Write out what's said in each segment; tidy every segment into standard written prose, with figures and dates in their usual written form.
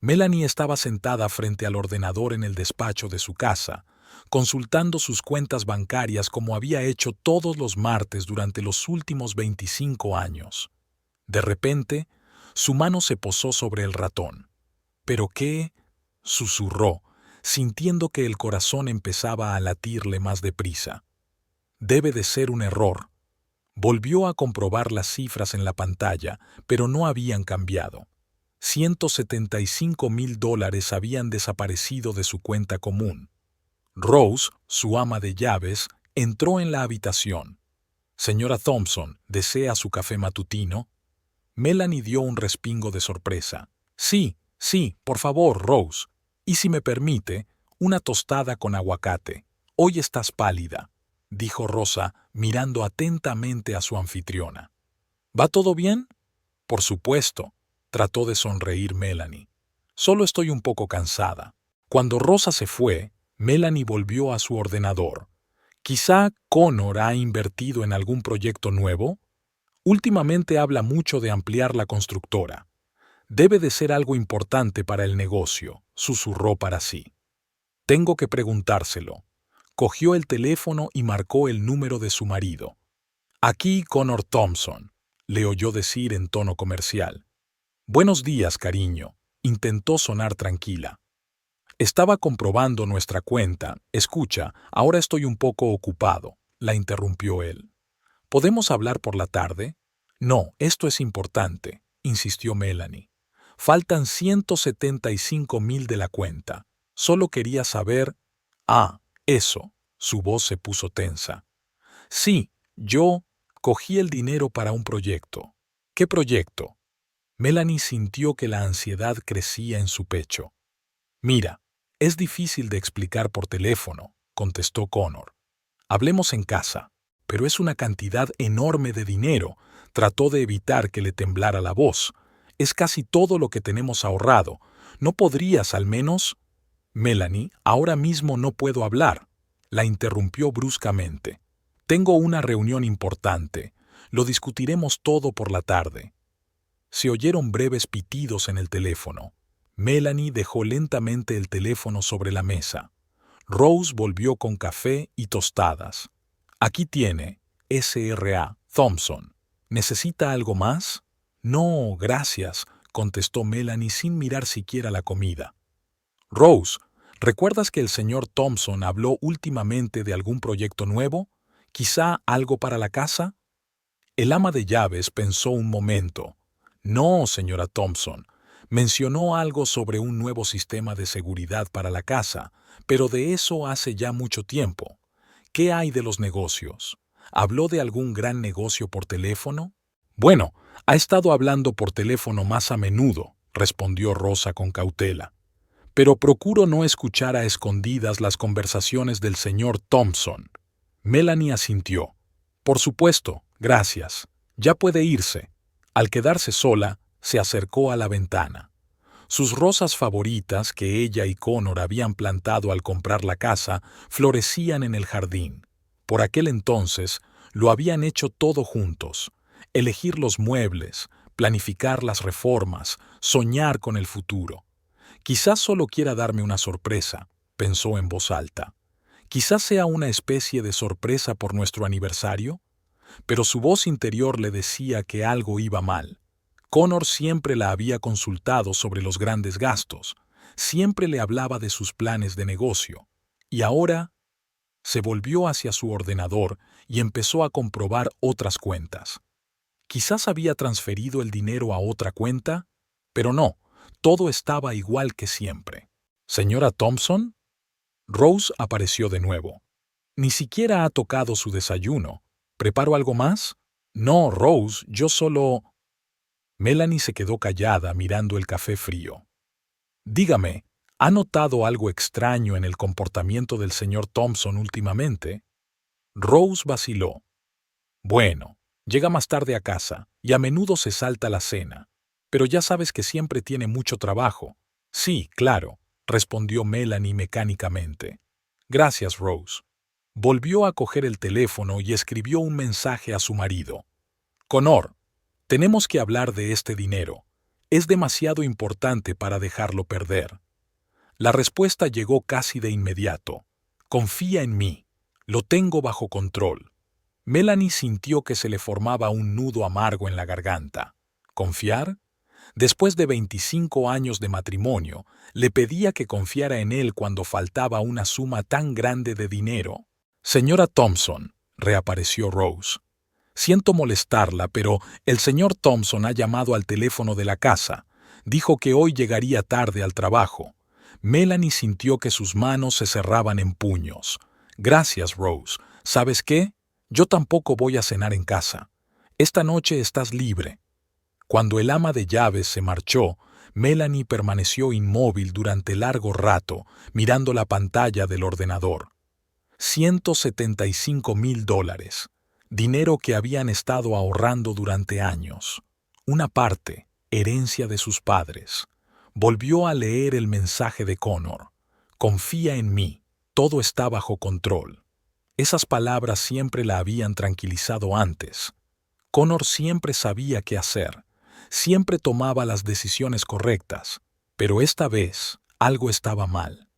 Melanie estaba sentada frente al ordenador en el despacho de su casa, consultando sus cuentas bancarias como había hecho todos los martes durante los últimos 25 años. De repente, su mano se posó sobre el ratón. ¿Pero qué? Susurró, sintiendo que el corazón empezaba a latirle más deprisa. Debe de ser un error. Volvió a comprobar las cifras en la pantalla, pero no habían cambiado. $175,000 habían desaparecido de su cuenta común. Rose, su ama de llaves, entró en la habitación. «Señora Thompson, ¿desea su café matutino?» Melanie dio un respingo de sorpresa. «Sí, sí, por favor, Rose. Y si me permite, una tostada con aguacate. Hoy estás pálida», dijo Rosa, mirando atentamente a su anfitriona. «¿Va todo bien?» «Por supuesto», trató de sonreír Melanie. «Solo estoy un poco cansada». Cuando Rosa se fue, Melanie volvió a su ordenador. «¿Quizá Connor ha invertido en algún proyecto nuevo? Últimamente habla mucho de ampliar la constructora. Debe de ser algo importante para el negocio», susurró para sí. «Tengo que preguntárselo». Cogió el teléfono y marcó el número de su marido. «Aquí Connor Thompson», le oyó decir en tono comercial. «Buenos días, cariño», intentó sonar tranquila. «Estaba comprobando nuestra cuenta. Escucha, ahora estoy un poco ocupado», la interrumpió él. «¿Podemos hablar por la tarde?» «No, esto es importante», insistió Melanie. «Faltan 175,000 de la cuenta. Solo quería saber...» «Ah, eso». Su voz se puso tensa. «Sí, yo cogí el dinero para un proyecto». «¿Qué proyecto?» Melanie sintió que la ansiedad crecía en su pecho. «Mira, es difícil de explicar por teléfono», contestó Connor. «Hablemos en casa». «Pero es una cantidad enorme de dinero», trató de evitar que le temblara la voz. «Es casi todo lo que tenemos ahorrado. ¿No podrías al menos...?» «Melanie, ahora mismo no puedo hablar», la interrumpió bruscamente. «Tengo una reunión importante. Lo discutiremos todo por la tarde». Se oyeron breves pitidos en el teléfono. Melanie dejó lentamente el teléfono sobre la mesa. Rose volvió con café y tostadas. «Aquí tiene, S.R.A. Thompson. ¿Necesita algo más?» «No, gracias», contestó Melanie sin mirar siquiera la comida. «Rose, ¿recuerdas que el señor Thompson habló últimamente de algún proyecto nuevo? ¿Quizá algo para la casa?» El ama de llaves pensó un momento. «No, señora Thompson. Mencionó algo sobre un nuevo sistema de seguridad para la casa, pero de eso hace ya mucho tiempo. ¿Qué hay de los negocios? ¿Habló de algún gran negocio por teléfono?» «Bueno, ha estado hablando por teléfono más a menudo», respondió Rosa con cautela. «Pero procuro no escuchar a escondidas las conversaciones del señor Thompson». Melanie asintió. «Por supuesto, gracias. Ya puede irse». Al quedarse sola, se acercó a la ventana. Sus rosas favoritas, que ella y Connor habían plantado al comprar la casa, florecían en el jardín. Por aquel entonces, lo habían hecho todo juntos. Elegir los muebles, planificar las reformas, soñar con el futuro. «Quizás solo quiera darme una sorpresa», pensó en voz alta. «Quizás sea una especie de sorpresa por nuestro aniversario». Pero su voz interior le decía que algo iba mal. Connor siempre la había consultado sobre los grandes gastos, siempre le hablaba de sus planes de negocio. Y ahora se volvió hacia su ordenador y empezó a comprobar otras cuentas. Quizás había transferido el dinero a otra cuenta, pero no, todo estaba igual que siempre. «¿Señora Thompson?» Rose apareció de nuevo. «Ni siquiera ha tocado su desayuno. ¿Preparo algo más?» «No, Rose, yo solo...» Melanie se quedó callada mirando el café frío. «Dígame, ¿ha notado algo extraño en el comportamiento del señor Thompson últimamente?» Rose vaciló. «Bueno, llega más tarde a casa y a menudo se salta la cena. Pero ya sabes que siempre tiene mucho trabajo». «Sí, claro», respondió Melanie mecánicamente. «Gracias, Rose». Volvió a coger el teléfono y escribió un mensaje a su marido. «Connor, tenemos que hablar de este dinero. Es demasiado importante para dejarlo perder. La respuesta llegó casi de inmediato. Confía en mí. Lo tengo bajo control. Melanie sintió que se le formaba un nudo amargo en la garganta. ¿Confiar? Después de 25 años de matrimonio, le pedía que confiara en él cuando faltaba una suma tan grande de dinero. Señora Thompson, reapareció Rose. Siento molestarla, pero el señor Thompson ha llamado al teléfono de la casa. Dijo que hoy llegaría tarde al trabajo. Melanie sintió que sus manos se cerraban en puños. Gracias, Rose. ¿Sabes qué? Yo tampoco voy a cenar en casa. Esta noche estás libre. Cuando el ama de llaves se marchó, Melanie permaneció inmóvil durante largo rato, mirando la pantalla del ordenador. $175,000. Dinero que habían estado ahorrando durante años. Una parte, herencia de sus padres. Volvió a leer el mensaje de Connor. Confía en mí, todo está bajo control. Esas palabras siempre la habían tranquilizado antes. Connor siempre sabía qué hacer, siempre tomaba las decisiones correctas, pero esta vez algo estaba mal.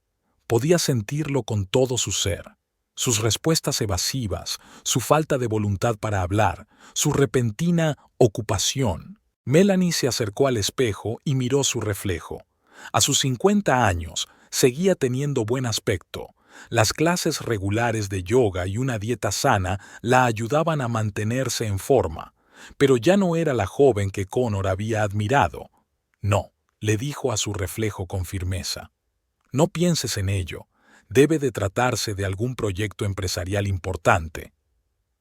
Podía sentirlo con todo su ser. Sus respuestas evasivas, su falta de voluntad para hablar, su repentina ocupación. Melanie se acercó al espejo y miró su reflejo. A sus 50 años, seguía teniendo buen aspecto. Las clases regulares de yoga y una dieta sana la ayudaban a mantenerse en forma, pero ya no era la joven que Connor había admirado. No, le dijo a su reflejo con firmeza. No pienses en ello. Debe de tratarse de algún proyecto empresarial importante.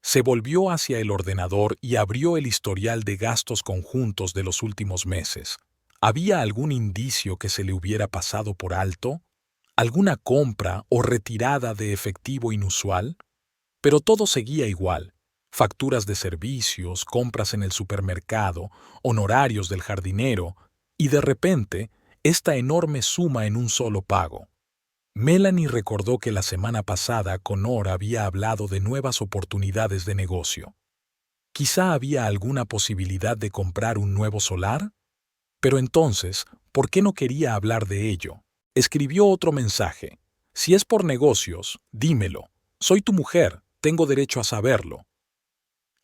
Se volvió hacia el ordenador y abrió el historial de gastos conjuntos de los últimos meses. ¿Había algún indicio que se le hubiera pasado por alto? ¿Alguna compra o retirada de efectivo inusual? Pero todo seguía igual. Facturas de servicios, compras en el supermercado, honorarios del jardinero, y de repente, esta enorme suma en un solo pago. Melanie recordó que la semana pasada Connor había hablado de nuevas oportunidades de negocio. Quizá había alguna posibilidad de comprar un nuevo solar. Pero entonces, ¿por qué no quería hablar de ello? Escribió otro mensaje. Si es por negocios, dímelo. Soy tu mujer, tengo derecho a saberlo.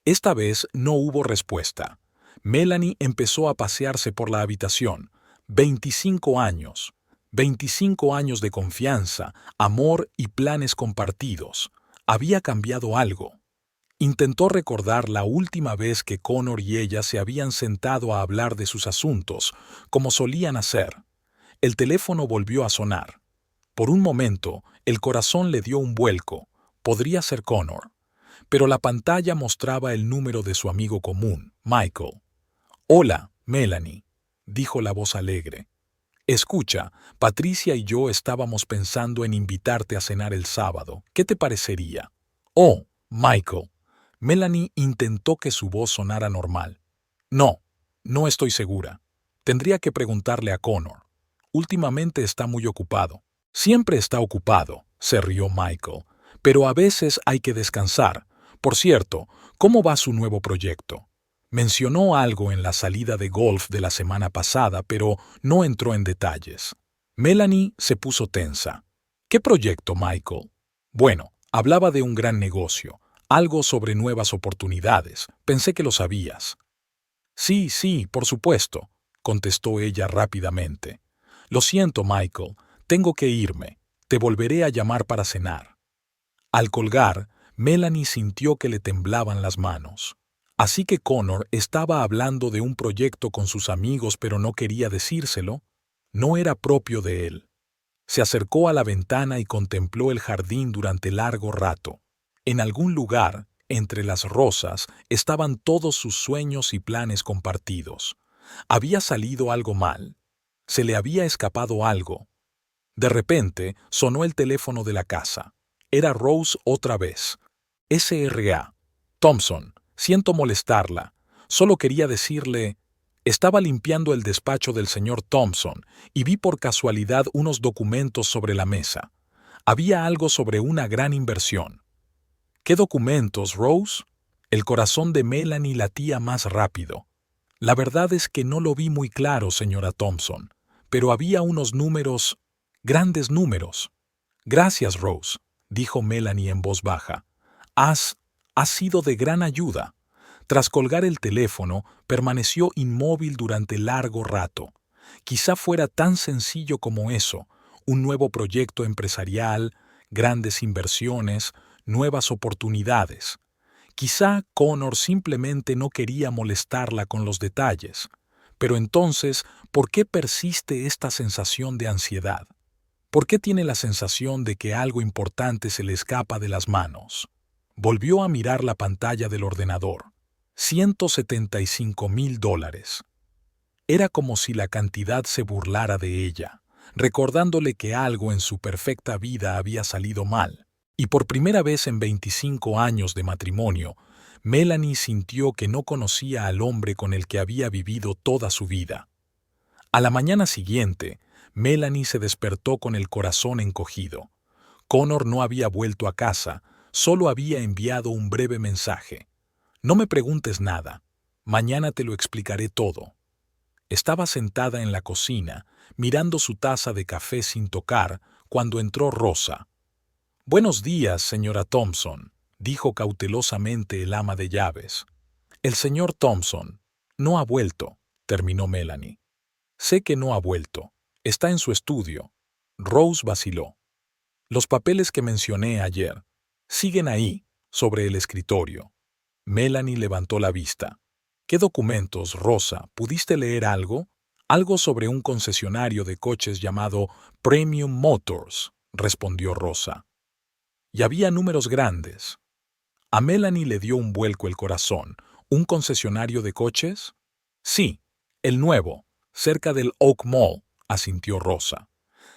Esta vez no hubo respuesta. Melanie empezó a pasearse por la habitación. 25 años. 25 años de confianza, amor y planes compartidos. Había cambiado algo. Intentó recordar la última vez que Connor y ella se habían sentado a hablar de sus asuntos, como solían hacer. El teléfono volvió a sonar. Por un momento, el corazón le dio un vuelco. Podría ser Connor. Pero la pantalla mostraba el número de su amigo común, Michael. «Hola, Melanie», dijo la voz alegre. «Escucha, Patricia y yo estábamos pensando en invitarte a cenar el sábado. ¿Qué te parecería?» «Oh, Michael». Melanie intentó que su voz sonara normal. «No, no estoy segura. Tendría que preguntarle a Connor. Últimamente está muy ocupado». «Siempre está ocupado», se rió Michael. «Pero a veces hay que descansar. Por cierto, ¿cómo va su nuevo proyecto?» Mencionó algo en la salida de golf de la semana pasada, pero no entró en detalles. Melanie se puso tensa. «¿Qué proyecto, Michael?» «Bueno, hablaba de un gran negocio. Algo sobre nuevas oportunidades. Pensé que lo sabías». «Sí, sí, por supuesto», contestó ella rápidamente. «Lo siento, Michael. Tengo que irme. Te volveré a llamar para cenar». Al colgar, Melanie sintió que le temblaban las manos. Así que Connor estaba hablando de un proyecto con sus amigos, pero no quería decírselo. No era propio de él. Se acercó a la ventana y contempló el jardín durante largo rato. En algún lugar, entre las rosas, estaban todos sus sueños y planes compartidos. Había salido algo mal. Se le había escapado algo. De repente, sonó el teléfono de la casa. Era Rose otra vez. «S.R.A. Thompson, siento molestarla. Solo quería decirle...». Estaba limpiando el despacho del señor Thompson y vi por casualidad unos documentos sobre la mesa. Había algo sobre una gran inversión. «¿Qué documentos, Rose?» El corazón de Melanie latía más rápido. La verdad es que no lo vi muy claro, señora Thompson, pero había unos números, grandes números. Gracias, Rose, dijo Melanie en voz baja. Has sido de gran ayuda. Tras colgar el teléfono, permaneció inmóvil durante largo rato. Quizá fuera tan sencillo como eso, un nuevo proyecto empresarial, grandes inversiones, nuevas oportunidades. Quizá Connor simplemente no quería molestarla con los detalles. Pero entonces, ¿por qué persiste esta sensación de ansiedad? ¿Por qué tiene la sensación de que algo importante se le escapa de las manos? Volvió a mirar la pantalla del ordenador. $175,000. Era como si la cantidad se burlara de ella, recordándole que algo en su perfecta vida había salido mal. Y por primera vez en 25 años de matrimonio, Melanie sintió que no conocía al hombre con el que había vivido toda su vida. A la mañana siguiente, Melanie se despertó con el corazón encogido. Connor no había vuelto a casa, solo había enviado un breve mensaje. No me preguntes nada. Mañana te lo explicaré todo. Estaba sentada en la cocina, mirando su taza de café sin tocar, cuando entró Rosa. «Buenos días, señora Thompson», dijo cautelosamente el ama de llaves. «El señor Thompson no ha vuelto», terminó Melanie. «Sé que no ha vuelto. Está en su estudio». Rose vaciló. «Los papeles que mencioné ayer siguen ahí, sobre el escritorio». Melanie levantó la vista. «¿Qué documentos, Rosa? ¿Pudiste leer algo?» «Algo sobre un concesionario de coches llamado Premium Motors», respondió Rosa. Y había números grandes. A Melanie le dio un vuelco el corazón. ¿Un concesionario de coches? «Sí, el nuevo, cerca del Oak Mall», asintió Rosa.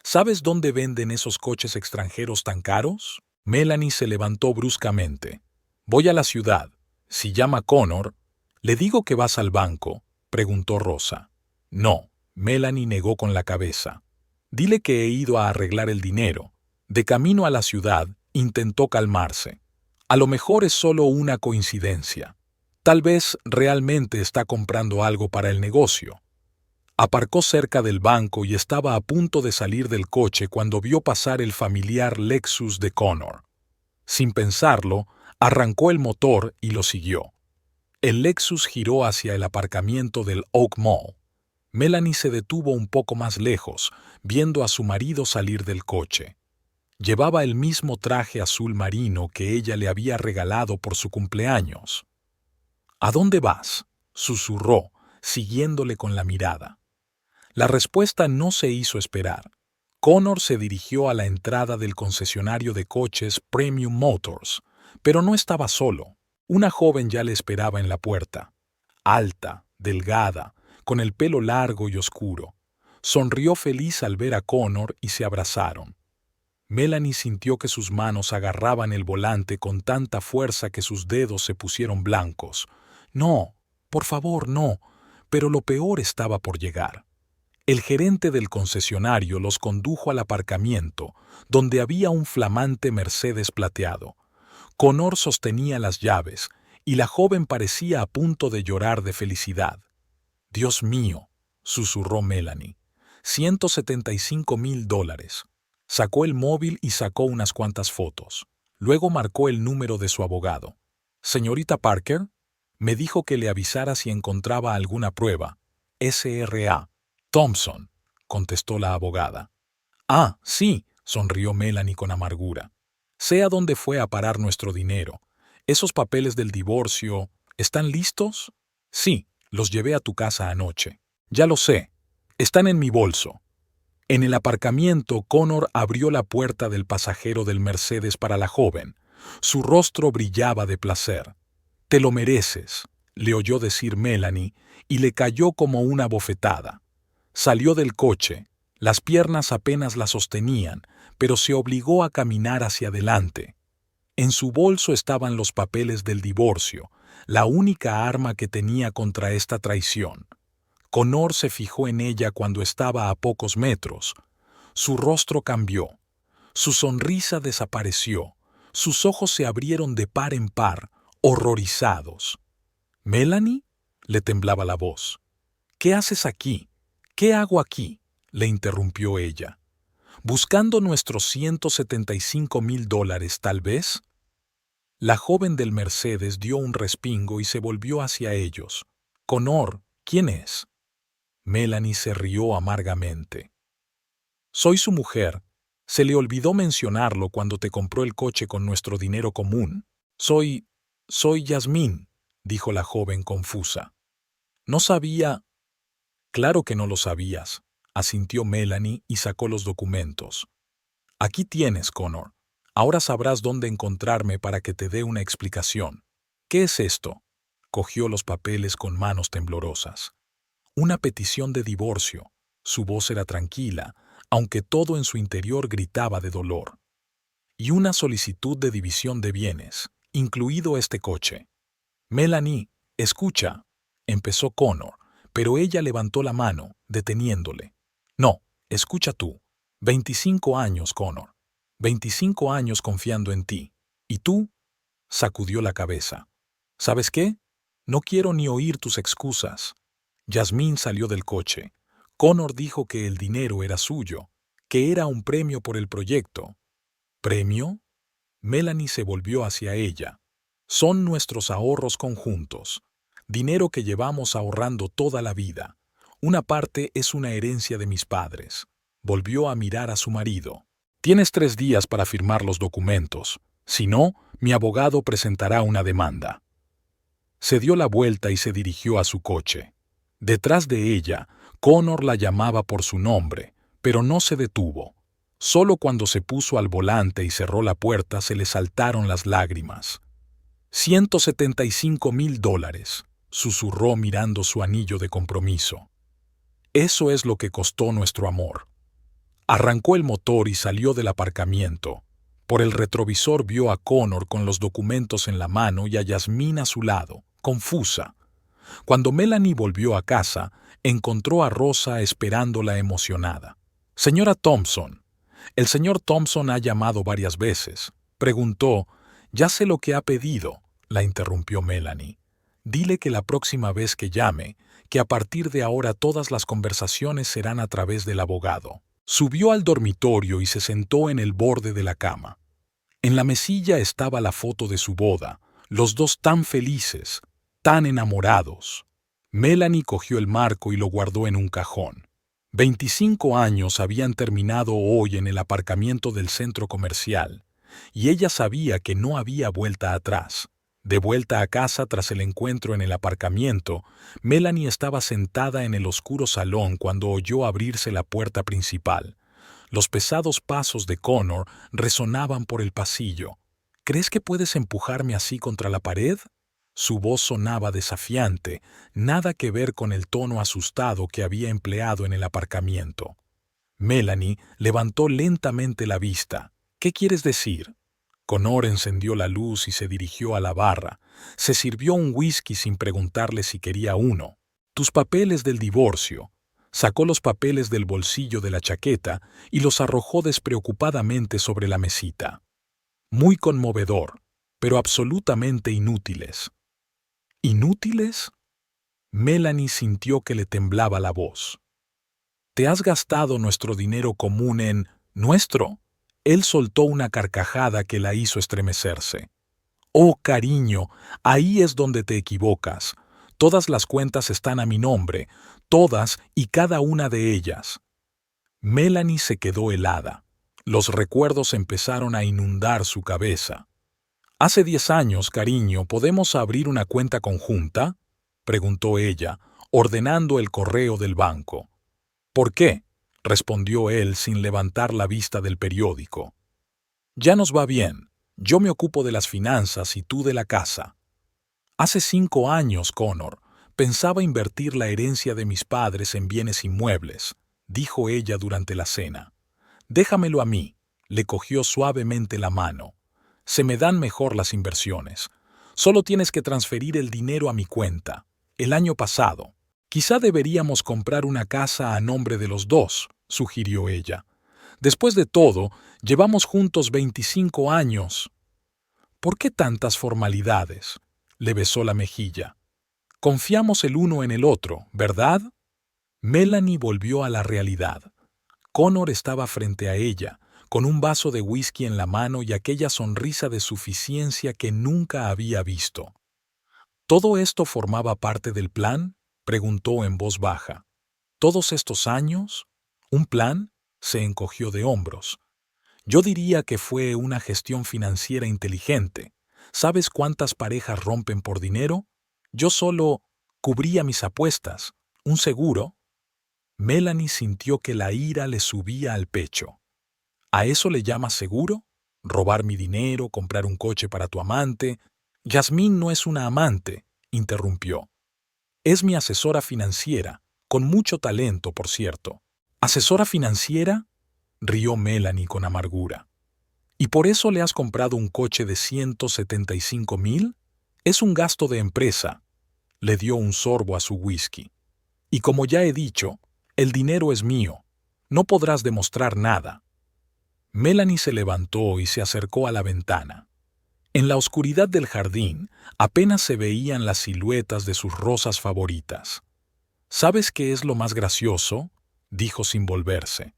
«¿Sabes dónde venden esos coches extranjeros tan caros?» Melanie se levantó bruscamente. «Voy a la ciudad. Si llama Connor». «¿Le digo que vas al banco?», preguntó Rosa. «No», Melanie negó con la cabeza. «Dile que he ido a arreglar el dinero». De camino a la ciudad, intentó calmarse. A lo mejor es solo una coincidencia. Tal vez realmente está comprando algo para el negocio. Aparcó cerca del banco y estaba a punto de salir del coche cuando vio pasar el familiar Lexus de Connor. Sin pensarlo, arrancó el motor y lo siguió. El Lexus giró hacia el aparcamiento del Oak Mall. Melanie se detuvo un poco más lejos, viendo a su marido salir del coche. Llevaba el mismo traje azul marino que ella le había regalado por su cumpleaños. «¿A dónde vas?», susurró, siguiéndole con la mirada. La respuesta no se hizo esperar. Connor se dirigió a la entrada del concesionario de coches Premium Motors, pero no estaba solo. Una joven ya le esperaba en la puerta. Alta, delgada, con el pelo largo y oscuro. Sonrió feliz al ver a Connor y se abrazaron. Melanie sintió que sus manos agarraban el volante con tanta fuerza que sus dedos se pusieron blancos. «No, por favor, no», pero lo peor estaba por llegar. El gerente del concesionario los condujo al aparcamiento, donde había un flamante Mercedes plateado. Connor sostenía las llaves, y la joven parecía a punto de llorar de felicidad. «Dios mío», susurró Melanie, $175,000. Sacó el móvil y sacó unas cuantas fotos. Luego marcó el número de su abogado. «Señorita Parker», me dijo que le avisara si encontraba alguna prueba. «S.R.A. Thompson», contestó la abogada. «Ah, sí», sonrió Melanie con amargura. «Sé a dónde fue a parar nuestro dinero. ¿Esos papeles del divorcio están listos?» «Sí, los llevé a tu casa anoche». «Ya lo sé. Están en mi bolso». En el aparcamiento, Connor abrió la puerta del pasajero del Mercedes para la joven. Su rostro brillaba de placer. «Te lo mereces», le oyó decir Melanie, y le cayó como una bofetada. Salió del coche. Las piernas apenas la sostenían, pero se obligó a caminar hacia adelante. En su bolso estaban los papeles del divorcio, la única arma que tenía contra esta traición. Connor se fijó en ella cuando estaba a pocos metros. Su rostro cambió. Su sonrisa desapareció. Sus ojos se abrieron de par en par, horrorizados. «¿Melanie?», Le temblaba la voz. ¿Qué haces aquí? ¿Qué hago aquí? Le interrumpió ella. ¿Buscando nuestros $175,000, tal vez? La joven del Mercedes dio un respingo y se volvió hacia ellos. Connor, ¿quién es? Melanie se rió amargamente. Soy su mujer. Se le olvidó mencionarlo cuando te compró el coche con nuestro dinero común. Soy Yasmín, dijo la joven confusa. No sabía. Claro que no lo sabías, asintió Melanie y sacó los documentos. Aquí tienes, Connor. Ahora sabrás dónde encontrarme para que te dé una explicación. ¿Qué es esto? Cogió los papeles con manos temblorosas. Una petición de divorcio. Su voz era tranquila, aunque todo en su interior gritaba de dolor. Y una solicitud de división de bienes, incluido este coche. Melanie, escucha, empezó Connor, pero ella levantó la mano, deteniéndole. No, escucha tú. 25 años, Connor. 25 años confiando en ti. ¿Y tú? Sacudió la cabeza. ¿Sabes qué? No quiero ni oír tus excusas. Yasmín salió del coche. Connor dijo que el dinero era suyo, que era un premio por el proyecto. ¿Premio? Melanie se volvió hacia ella. Son nuestros ahorros conjuntos. Dinero que llevamos ahorrando toda la vida. Una parte es una herencia de mis padres. Volvió a mirar a su marido. Tienes 3 días para firmar los documentos. Si no, mi abogado presentará una demanda. Se dio la vuelta y se dirigió a su coche. Detrás de ella, Connor la llamaba por su nombre, pero no se detuvo. Solo cuando se puso al volante y cerró la puerta se le saltaron las lágrimas. $175,000, susurró mirando su anillo de compromiso. Eso es lo que costó nuestro amor. Arrancó el motor y salió del aparcamiento. Por el retrovisor vio a Connor con los documentos en la mano y a Yasmín a su lado, confusa. Cuando Melanie volvió a casa, encontró a Rosa esperándola emocionada. Señora Thompson, el señor Thompson ha llamado varias veces. Preguntó. Ya sé lo que ha pedido, la interrumpió Melanie. Dile que la próxima vez que llame, que a partir de ahora todas las conversaciones serán a través del abogado. Subió al dormitorio y se sentó en el borde de la cama. En la mesilla estaba la foto de su boda, los dos tan felices, tan enamorados. Melanie cogió el marco y lo guardó en un cajón. 25 años habían terminado hoy en el aparcamiento del centro comercial, y ella sabía que no había vuelta atrás. De vuelta a casa tras el encuentro en el aparcamiento, Melanie estaba sentada en el oscuro salón cuando oyó abrirse la puerta principal. Los pesados pasos de Connor resonaban por el pasillo. ¿Crees que puedes empujarme así contra la pared? Su voz sonaba desafiante, nada que ver con el tono asustado que había empleado en el aparcamiento. Melanie levantó lentamente la vista. ¿Qué quieres decir? Connor encendió la luz y se dirigió a la barra. Se sirvió un whisky sin preguntarle si quería uno. Tus papeles del divorcio. Sacó los papeles del bolsillo de la chaqueta y los arrojó despreocupadamente sobre la mesita. Muy conmovedor, pero absolutamente inútiles. ¿Inútiles? Melanie sintió que le temblaba la voz. ¿Te has gastado nuestro dinero común en nuestro? Él soltó una carcajada que la hizo estremecerse. Oh, cariño, ahí es donde te equivocas. Todas las cuentas están a mi nombre, todas y cada una de ellas. Melanie se quedó helada. Los recuerdos empezaron a inundar su cabeza. «Hace 10 años, cariño, ¿podemos abrir una cuenta conjunta?», preguntó ella, ordenando el correo del banco. «¿Por qué?», respondió él sin levantar la vista del periódico. «Ya nos va bien. Yo me ocupo de las finanzas y tú de la casa». «Hace 5 años, Connor, pensaba invertir la herencia de mis padres en bienes inmuebles», dijo ella durante la cena. «Déjamelo a mí», le cogió suavemente la mano. «Se me dan mejor las inversiones. Solo tienes que transferir el dinero a mi cuenta. El año pasado. Quizá deberíamos comprar una casa a nombre de los dos», sugirió ella. «Después de todo, llevamos juntos 25 años». «¿Por qué tantas formalidades?», le besó la mejilla. Confiamos el uno en el otro, ¿verdad? Melanie volvió a la realidad. Connor estaba frente a ella, con un vaso de whisky en la mano y aquella sonrisa de suficiencia que nunca había visto. ¿Todo esto formaba parte del plan?, preguntó en voz baja. ¿Todos estos años? ¿Un plan? Se encogió de hombros. Yo diría que fue una gestión financiera inteligente. ¿Sabes cuántas parejas rompen por dinero? Yo solo cubría mis apuestas. ¿Un seguro? Melanie sintió que la ira le subía al pecho. ¿A eso le llamas seguro? ¿Robar mi dinero, comprar un coche para tu amante? Yasmín no es una amante, interrumpió. Es mi asesora financiera, con mucho talento, por cierto. ¿Asesora financiera?, rió Melanie con amargura. ¿Y por eso le has comprado un coche de 175,000? Es un gasto de empresa. Le dio un sorbo a su whisky. Y como ya he dicho, el dinero es mío. No podrás demostrar nada. Melanie se levantó y se acercó a la ventana. En la oscuridad del jardín apenas se veían las siluetas de sus rosas favoritas. ¿Sabes qué es lo más gracioso?, dijo sin volverse.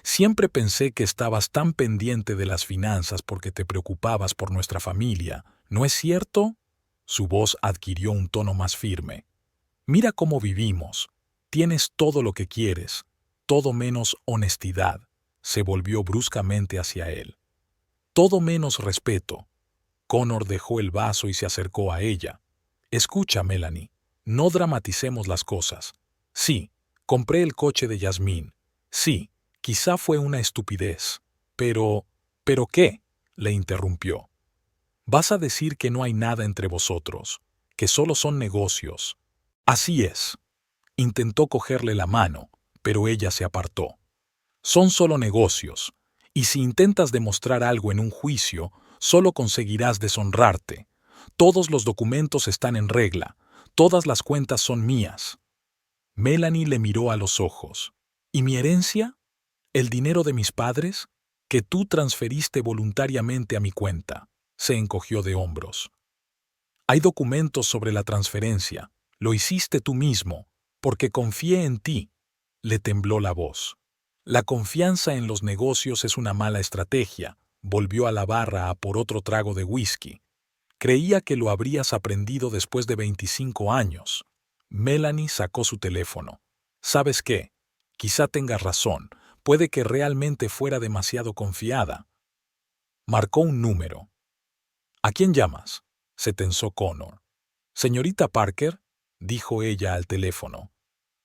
Siempre pensé que estabas tan pendiente de las finanzas porque te preocupabas por nuestra familia. ¿No es cierto? Su voz adquirió un tono más firme. Mira cómo vivimos. Tienes todo lo que quieres, todo menos honestidad. Se volvió bruscamente hacia él. Todo menos respeto. Connor dejó el vaso y se acercó a ella. Escucha, Melanie, no dramaticemos las cosas. Sí, compré el coche de Yasmín. Sí, quizá fue una estupidez. ¿Pero qué?, le interrumpió. Vas a decir que no hay nada entre vosotros, que solo son negocios. Así es. Intentó cogerle la mano, pero ella se apartó. Son solo negocios, y si intentas demostrar algo en un juicio, solo conseguirás deshonrarte. Todos los documentos están en regla, todas las cuentas son mías. Melanie le miró a los ojos. ¿Y mi herencia? ¿El dinero de mis padres? Que tú transferiste voluntariamente a mi cuenta. Se encogió de hombros. Hay documentos sobre la transferencia. Lo hiciste tú mismo, porque confié en ti. Le tembló la voz. La confianza en los negocios es una mala estrategia. Volvió a la barra a por otro trago de whisky. Creía que lo habrías aprendido después de 25 años. Melanie sacó su teléfono. ¿Sabes qué? Quizá tengas razón. Puede que realmente fuera demasiado confiada. Marcó un número. ¿A quién llamas?, se tensó Connor. Señorita Parker, dijo ella al teléfono.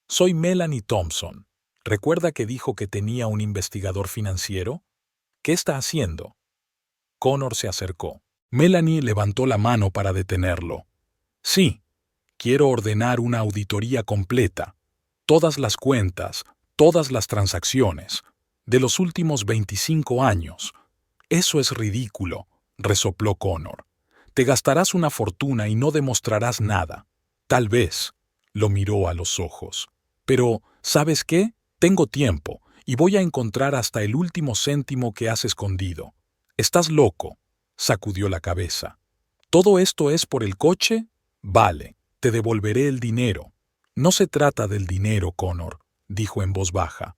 Soy Melanie Thompson. ¿Recuerda que dijo que tenía un investigador financiero? ¿Qué está haciendo? Connor se acercó. Melanie levantó la mano para detenerlo. Sí, quiero ordenar una auditoría completa. Todas las cuentas, todas las transacciones, de los últimos 25 años. Eso es ridículo, resopló Connor. Te gastarás una fortuna y no demostrarás nada. Tal vez, lo miró a los ojos. Pero, ¿sabes qué? Tengo tiempo y voy a encontrar hasta el último céntimo que has escondido. ¿Estás loco?, sacudió la cabeza. ¿Todo esto es por el coche? Vale, te devolveré el dinero. No se trata del dinero, Connor, dijo en voz baja.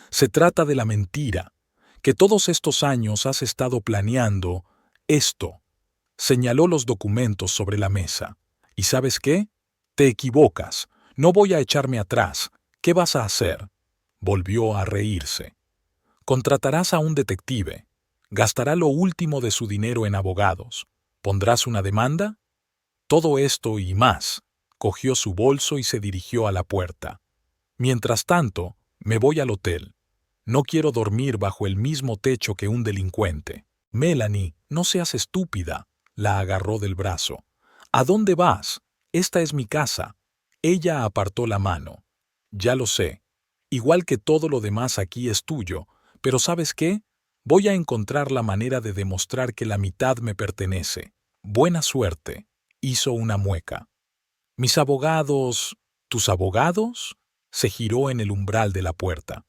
Se trata de la mentira, que todos estos años has estado planeando esto. Señaló los documentos sobre la mesa. ¿Y sabes qué? Te equivocas. No voy a echarme atrás. ¿Qué vas a hacer? Volvió a reírse. Contratarás a un detective. Gastará lo último de su dinero en abogados. ¿Pondrás una demanda? Todo esto y más. Cogió su bolso y se dirigió a la puerta. Mientras tanto, me voy al hotel. No quiero dormir bajo el mismo techo que un delincuente. Melanie, no seas estúpida. La agarró del brazo. ¿A dónde vas? Esta es mi casa. Ella apartó la mano. Ya lo sé. Igual que todo lo demás aquí es tuyo. Pero ¿sabes qué? Voy a encontrar la manera de demostrar que la mitad me pertenece. Buena suerte. Hizo una mueca. Mis abogados... ¿Tus abogados? Se giró en el umbral de la puerta.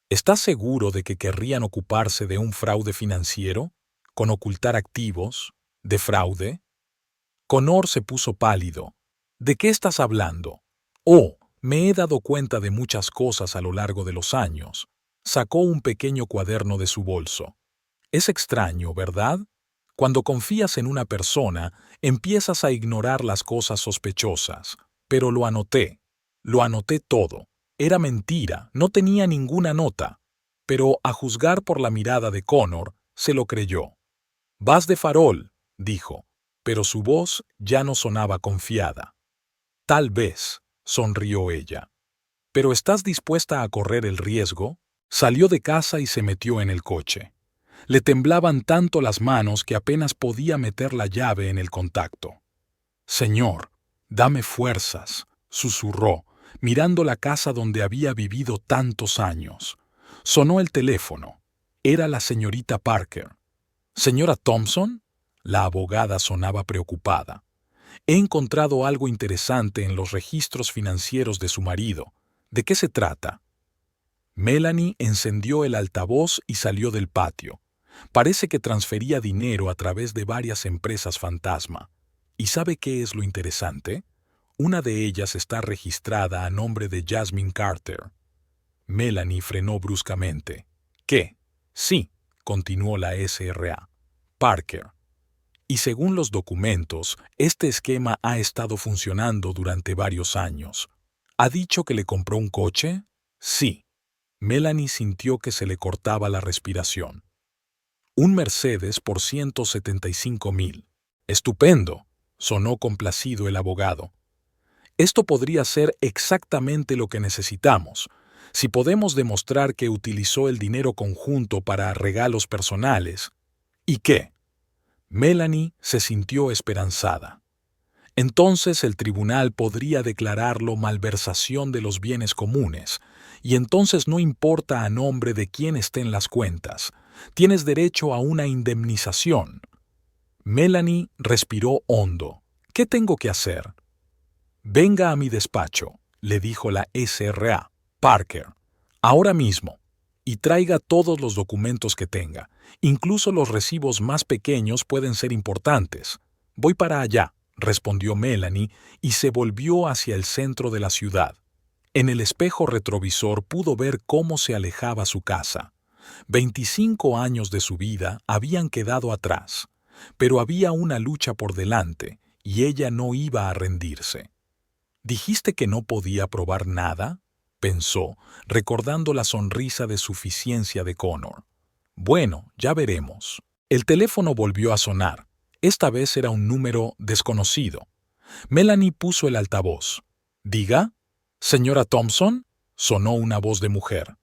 ¿Estás seguro de que querrían ocuparse de un fraude financiero? ¿Con ocultar activos? ¿De fraude? Connor se puso pálido. ¿De qué estás hablando? Oh, me he dado cuenta de muchas cosas a lo largo de los años. Sacó un pequeño cuaderno de su bolso. Es extraño, ¿verdad? Cuando confías en una persona, empiezas a ignorar las cosas sospechosas. Pero lo anoté. Lo anoté todo. Era mentira, no tenía ninguna nota. Pero, a juzgar por la mirada de Connor, se lo creyó. Vas de farol, dijo, pero su voz ya no sonaba confiada. Tal vez, sonrió ella. ¿Pero estás dispuesta a correr el riesgo? Salió de casa y se metió en el coche. Le temblaban tanto las manos que apenas podía meter la llave en el contacto. Señor, dame fuerzas, susurró, mirando la casa donde había vivido tantos años. Sonó el teléfono. Era la señorita Parker. ¿Señora Thompson? La abogada sonaba preocupada. He encontrado algo interesante en los registros financieros de su marido. ¿De qué se trata? Melanie encendió el altavoz y salió del patio. Parece que transfería dinero a través de varias empresas fantasma. ¿Y sabe qué es lo interesante? Una de ellas está registrada a nombre de Jasmine Carter. Melanie frenó bruscamente. ¿Qué? Sí, continuó la SRA. Parker. Y según los documentos, este esquema ha estado funcionando durante varios años. ¿Ha dicho que le compró un coche? Sí. Melanie sintió que se le cortaba la respiración. Un Mercedes por 175,000. Estupendo, sonó complacido el abogado. Esto podría ser exactamente lo que necesitamos. Si podemos demostrar que utilizó el dinero conjunto para regalos personales. ¿Y qué? Melanie se sintió esperanzada. Entonces el tribunal podría declararlo malversación de los bienes comunes, y entonces no importa a nombre de quién estén las cuentas, tienes derecho a una indemnización. Melanie respiró hondo. ¿Qué tengo que hacer? Venga a mi despacho, le dijo la SRA, Parker, ahora mismo, y traiga todos los documentos que tenga. Incluso los recibos más pequeños pueden ser importantes. Voy para allá, respondió Melanie y se volvió hacia el centro de la ciudad. En el espejo retrovisor pudo ver cómo se alejaba su casa. 25 años de su vida habían quedado atrás, pero había una lucha por delante y ella no iba a rendirse. ¿Dijiste que no podía probar nada?, pensó, recordando la sonrisa de suficiencia de Connor. Bueno, ya veremos. El teléfono volvió a sonar. Esta vez era un número desconocido. Melanie puso el altavoz. «Diga, señora Thompson», sonó una voz de mujer.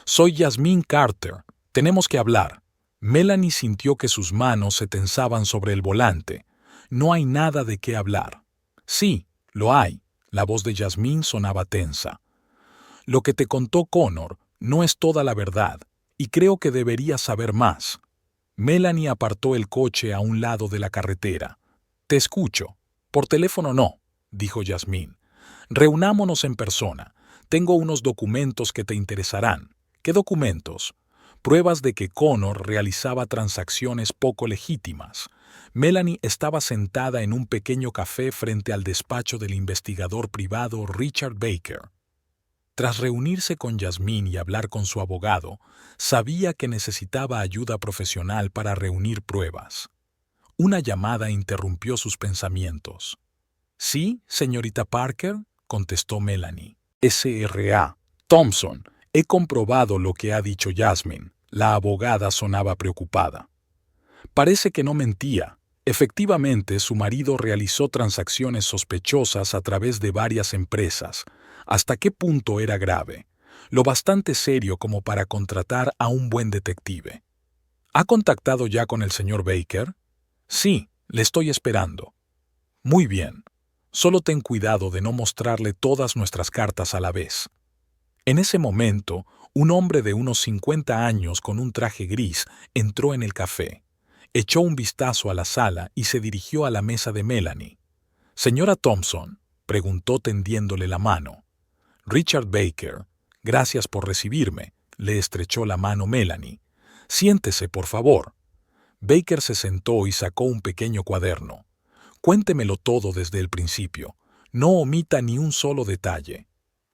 «Soy Jasmine Carter. Tenemos que hablar». Melanie sintió que sus manos se tensaban sobre el volante. «No hay nada de qué hablar». «Sí, lo hay». La voz de Jasmine sonaba tensa. «Lo que te contó Connor no es toda la verdad, y creo que deberías saber más». Melanie apartó el coche a un lado de la carretera. «Te escucho». «Por teléfono no», dijo Jasmine. «Reunámonos en persona. Tengo unos documentos que te interesarán». «¿Qué documentos?» «Pruebas de que Connor realizaba transacciones poco legítimas». Melanie estaba sentada en un pequeño café frente al despacho del investigador privado Richard Baker. Tras reunirse con Jasmine y hablar con su abogado, sabía que necesitaba ayuda profesional para reunir pruebas. Una llamada interrumpió sus pensamientos. «Sí, señorita Parker», contestó Melanie. «SRA. Thompson, he comprobado lo que ha dicho Jasmine». La abogada sonaba preocupada. Parece que no mentía. Efectivamente, su marido realizó transacciones sospechosas a través de varias empresas. ¿Hasta qué punto era grave? Lo bastante serio como para contratar a un buen detective. ¿Ha contactado ya con el señor Baker? Sí, le estoy esperando. Muy bien. Solo ten cuidado de no mostrarle todas nuestras cartas a la vez. En ese momento, un hombre de unos 50 años con un traje gris entró en el café. Echó un vistazo a la sala y se dirigió a la mesa de Melanie. «Señora Thompson», preguntó tendiéndole la mano. «Richard Baker, gracias por recibirme», le estrechó la mano Melanie. «Siéntese, por favor». Baker se sentó y sacó un pequeño cuaderno. «Cuéntemelo todo desde el principio. No omita ni un solo detalle.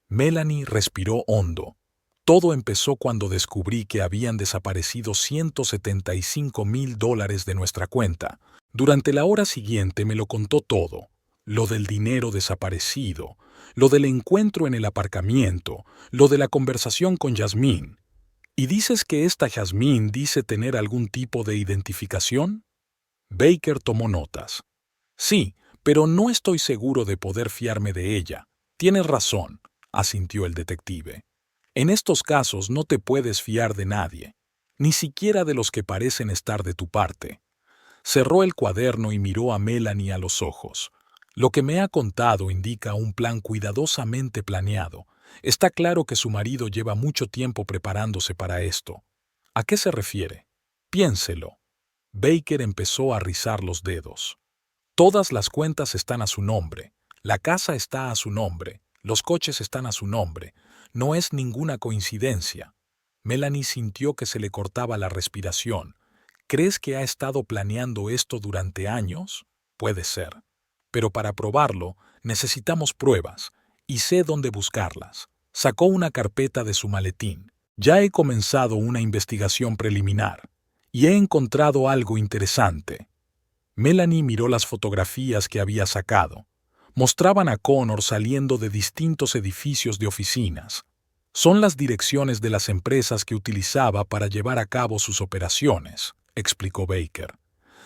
Melanie respiró hondo. Todo empezó cuando descubrí que habían desaparecido $175,000 de nuestra cuenta. Durante la hora siguiente me lo contó todo. Lo del dinero desaparecido, lo del encuentro en el aparcamiento, lo de la conversación con Yasmín. ¿Y dices que esta Yasmín dice tener algún tipo de identificación? Baker tomó notas. Sí, pero no estoy seguro de poder fiarme de ella. Tienes razón, asintió el detective. En estos casos no te puedes fiar de nadie, ni siquiera de los que parecen estar de tu parte. Cerró el cuaderno y miró a Melanie a los ojos. Lo que me ha contado indica un plan cuidadosamente planeado. Está claro que su marido lleva mucho tiempo preparándose para esto. ¿A qué se refiere? Piénselo. Baker empezó a rizar los dedos. Todas las cuentas están a su nombre. La casa está a su nombre. Los coches están a su nombre. No es ninguna coincidencia. Melanie sintió que se le cortaba la respiración. ¿Crees que ha estado planeando esto durante años? Puede ser. Pero para probarlo, necesitamos pruebas, y sé dónde buscarlas. Sacó una carpeta de su maletín. Ya he comenzado una investigación preliminar, y he encontrado algo interesante. Melanie miró las fotografías que había sacado. Mostraban a Connor saliendo de distintos edificios de oficinas. Son las direcciones de las empresas que utilizaba para llevar a cabo sus operaciones, explicó Baker.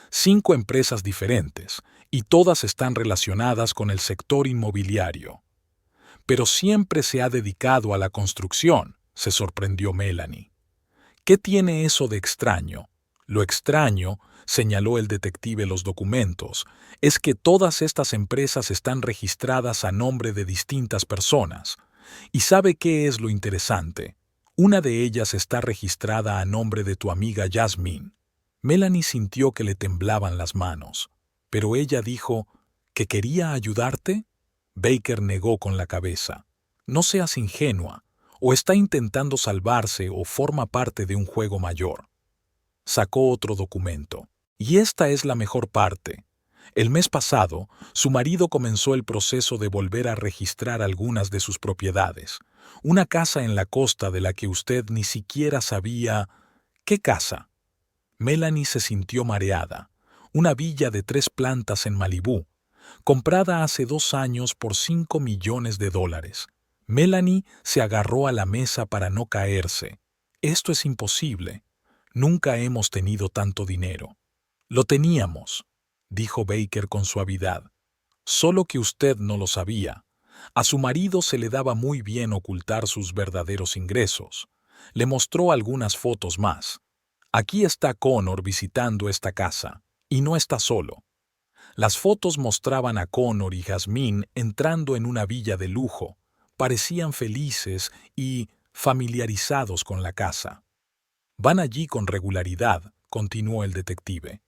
5 empresas diferentes, y todas están relacionadas con el sector inmobiliario. Pero siempre se ha dedicado a la construcción, se sorprendió Melanie. ¿Qué tiene eso de extraño? Lo extraño, señaló el detective los documentos, es que todas estas empresas están registradas a nombre de distintas personas. ¿Y sabe qué es lo interesante? Una de ellas está registrada a nombre de tu amiga Yasmín. Melanie sintió que le temblaban las manos, pero ella dijo, ¿que quería ayudarte? Baker negó con la cabeza. No seas ingenua, o está intentando salvarse o forma parte de un juego mayor. Sacó otro documento. Y esta es la mejor parte. El mes pasado, su marido comenzó el proceso de volver a registrar algunas de sus propiedades. Una casa en la costa de la que usted ni siquiera sabía... ¿Qué casa? Melanie se sintió mareada. Una villa de 3 plantas en Malibú, comprada hace 2 años por $5 millones. Melanie se agarró a la mesa para no caerse. Esto es imposible. Nunca hemos tenido tanto dinero. Lo teníamos, dijo Baker con suavidad. Solo que usted no lo sabía. A su marido se le daba muy bien ocultar sus verdaderos ingresos. Le mostró algunas fotos más. Aquí está Connor visitando esta casa, y no está solo. Las fotos mostraban a Connor y Yasmín entrando en una villa de lujo. Parecían felices y familiarizados con la casa. Van allí con regularidad, continuó el detective.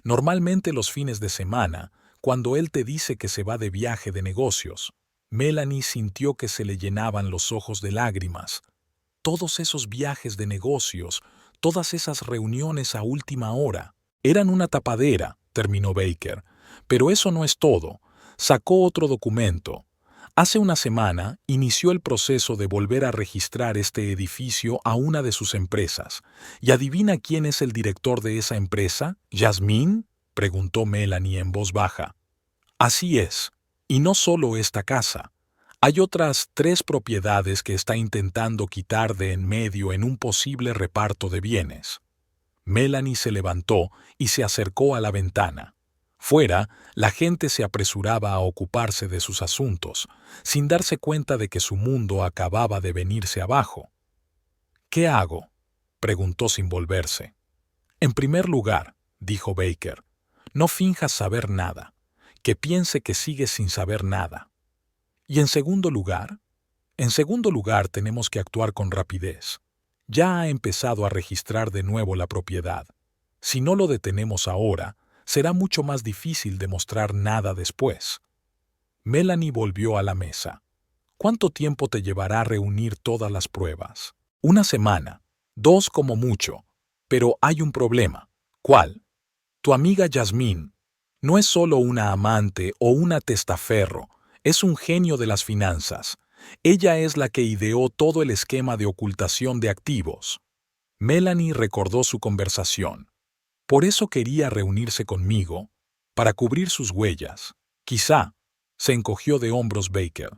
Normalmente los fines de semana, cuando él te dice que se va de viaje de negocios. Melanie sintió que se le llenaban los ojos de lágrimas. Todos esos viajes de negocios, todas esas reuniones a última hora, eran una tapadera, terminó Baker. Pero eso no es todo. Sacó otro documento. Hace una semana inició el proceso de volver a registrar este edificio a una de sus empresas. ¿Y adivina quién es el director de esa empresa? ¿Yasmín?, preguntó Melanie en voz baja. Así es. Y no solo esta casa. Hay otras 3 propiedades que está intentando quitar de en medio en un posible reparto de bienes. Melanie se levantó y se acercó a la ventana. Fuera, la gente se apresuraba a ocuparse de sus asuntos, sin darse cuenta de que su mundo acababa de venirse abajo. ¿Qué hago?, preguntó sin volverse. En primer lugar, dijo Baker, no finjas saber nada, que piense que sigues sin saber nada. ¿Y en segundo lugar? En segundo lugar, tenemos que actuar con rapidez. Ya ha empezado a registrar de nuevo la propiedad. Si no lo detenemos ahora, será mucho más difícil demostrar nada después. Melanie volvió a la mesa. ¿Cuánto tiempo te llevará reunir todas las pruebas? 1 semana, 2 como mucho. Pero hay un problema. ¿Cuál? Tu amiga Yasmín no es solo una amante o una testaferro, Es un genio de las finanzas. Ella es la que ideó todo el esquema de ocultación de activos. Melanie recordó su conversación. Por eso quería reunirse conmigo, para cubrir sus huellas. Quizá, se encogió de hombros Baker.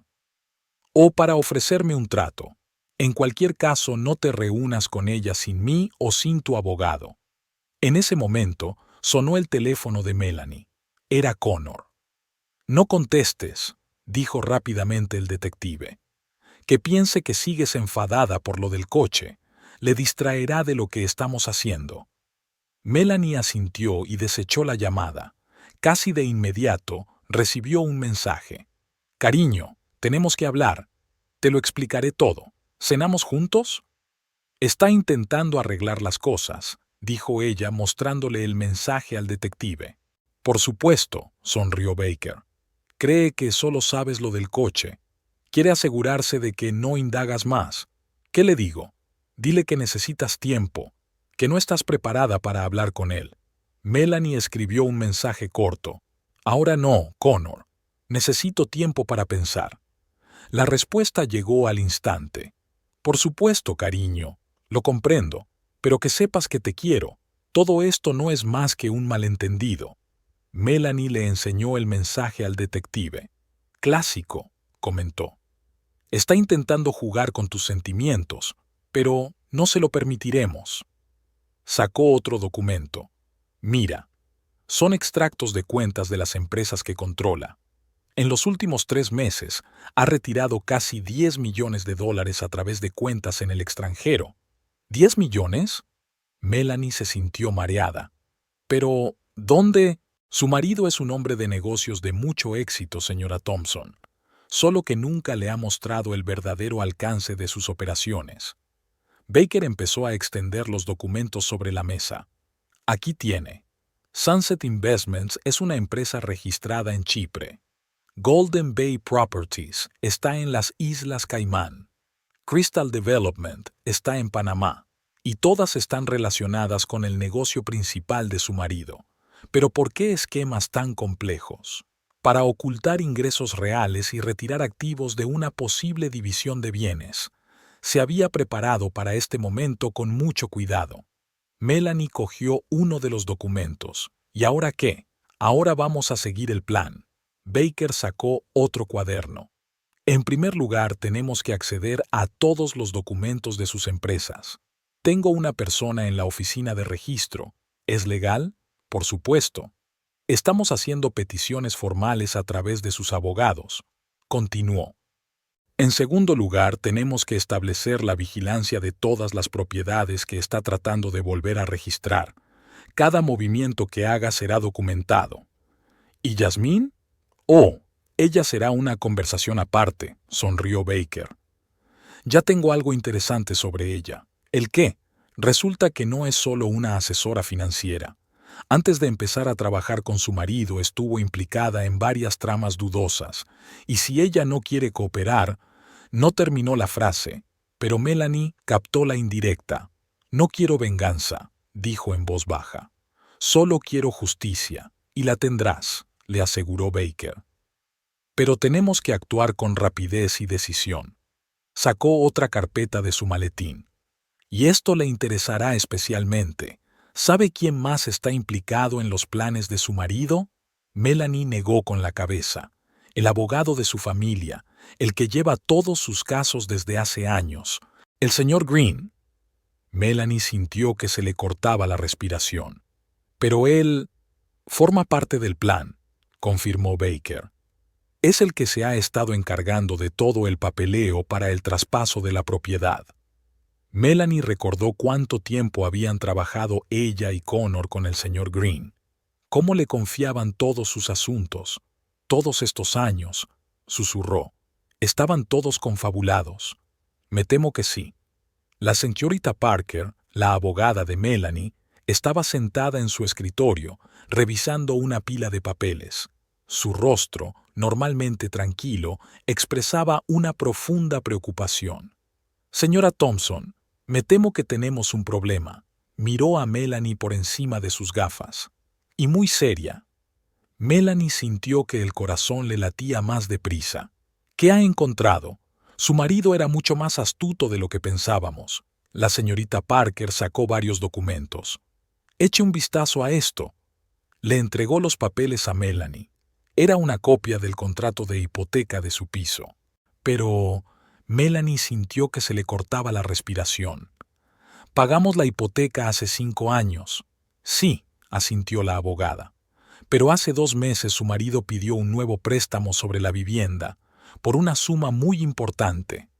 O para ofrecerme un trato. En cualquier caso, no te reúnas con ella sin mí o sin tu abogado. En ese momento, sonó el teléfono de Melanie. Era Connor. No contestes, dijo rápidamente el detective. Que piense que sigues enfadada por lo del coche. Le distraerá de lo que estamos haciendo. Melanie asintió y desechó la llamada. Casi de inmediato, recibió un mensaje. Cariño, tenemos que hablar. Te lo explicaré todo. ¿Cenamos juntos? Está intentando arreglar las cosas, dijo ella mostrándole el mensaje al detective. Por supuesto, sonrió Baker. Cree que solo sabes lo del coche. Quiere asegurarse de que no indagas más. ¿Qué le digo? Dile que necesitas tiempo, que no estás preparada para hablar con él. Melanie escribió un mensaje corto. Ahora no, Connor. Necesito tiempo para pensar. La respuesta llegó al instante. Por supuesto, cariño. Lo comprendo. Pero que sepas que te quiero. Todo esto no es más que un malentendido. Melanie le enseñó el mensaje al detective. Clásico, comentó. Está intentando jugar con tus sentimientos, pero no se lo permitiremos. Sacó otro documento. Mira, son extractos de cuentas de las empresas que controla. En los últimos 3 meses ha retirado casi $10 millones a través de cuentas en el extranjero. ¿10 millones? Melanie se sintió mareada. Pero, ¿dónde? Su marido es un hombre de negocios de mucho éxito, señora Thompson, solo que nunca le ha mostrado el verdadero alcance de sus operaciones. Baker empezó a extender los documentos sobre la mesa. Aquí tiene. Sunset Investments es una empresa registrada en Chipre. Golden Bay Properties está en las Islas Caimán. Crystal Development está en Panamá. Y todas están relacionadas con el negocio principal de su marido. Pero ¿por qué esquemas tan complejos? Para ocultar ingresos reales y retirar activos de una posible división de bienes. Se había preparado para este momento con mucho cuidado. Melanie cogió uno de los documentos. ¿Y ahora qué? Ahora vamos a seguir el plan. Baker sacó otro cuaderno. En primer lugar, tenemos que acceder a todos los documentos de sus empresas. Tengo una persona en la oficina de registro. ¿Es legal? Por supuesto. Estamos haciendo peticiones formales a través de sus abogados. Continuó. En segundo lugar, tenemos que establecer la vigilancia de todas las propiedades que está tratando de volver a registrar. Cada movimiento que haga será documentado. ¿Y Yasmín? Oh, ella será una conversación aparte, sonrió Baker. Ya tengo algo interesante sobre ella. ¿El qué? Resulta que no es solo una asesora financiera. Antes de empezar a trabajar con su marido estuvo implicada en varias tramas dudosas, y si ella no quiere cooperar, no terminó la frase, pero Melanie captó la indirecta. No quiero venganza, dijo en voz baja. Solo quiero justicia, y la tendrás, le aseguró Baker. Pero tenemos que actuar con rapidez y decisión. Sacó otra carpeta de su maletín. Y esto le interesará especialmente. ¿Sabe quién más está implicado en los planes de su marido? Melanie negó con la cabeza. El abogado de su familia, el que lleva todos sus casos desde hace años. El señor Green. Melanie sintió que se le cortaba la respiración. Pero él forma parte del plan, confirmó Baker. Es el que se ha estado encargando de todo el papeleo para el traspaso de la propiedad. Melanie recordó cuánto tiempo habían trabajado ella y Connor con el señor Green. Cómo le confiaban todos sus asuntos. Todos estos años, susurró. Estaban todos confabulados. Me temo que sí. La señorita Parker, la abogada de Melanie, estaba sentada en su escritorio, revisando una pila de papeles. Su rostro, normalmente tranquilo, expresaba una profunda preocupación. Señora Thompson, me temo que tenemos un problema. Miró a Melanie por encima de sus gafas. Y muy seria. Melanie sintió que el corazón le latía más deprisa. ¿Qué ha encontrado? Su marido era mucho más astuto de lo que pensábamos. La señorita Parker sacó varios documentos. Eche un vistazo a esto. Le entregó los papeles a Melanie. Era una copia del contrato de hipoteca de su piso. Pero Melanie sintió que se le cortaba la respiración. Pagamos la hipoteca hace 5 años. Sí, asintió la abogada. Pero hace 2 meses su marido pidió un nuevo préstamo sobre la vivienda, por una suma muy importante.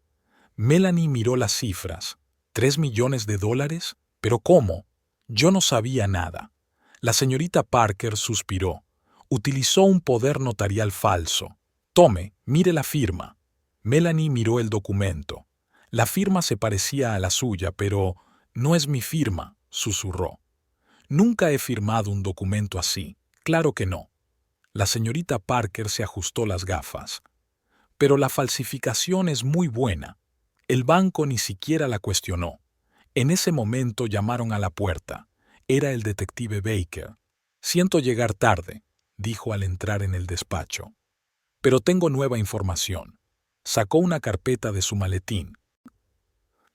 Melanie miró las cifras. ¿3 millones de dólares? ¿Pero cómo? Yo no sabía nada. La señorita Parker suspiró. Utilizó un poder notarial falso. Tome, mire la firma. Melanie miró el documento. La firma se parecía a la suya, pero no es mi firma, susurró. Nunca he firmado un documento así. Claro que no. La señorita Parker se ajustó las gafas. Pero la falsificación es muy buena. El banco ni siquiera la cuestionó. En ese momento llamaron a la puerta. Era el detective Baker. Siento llegar tarde, dijo al entrar en el despacho. Pero tengo nueva información. Sacó una carpeta de su maletín.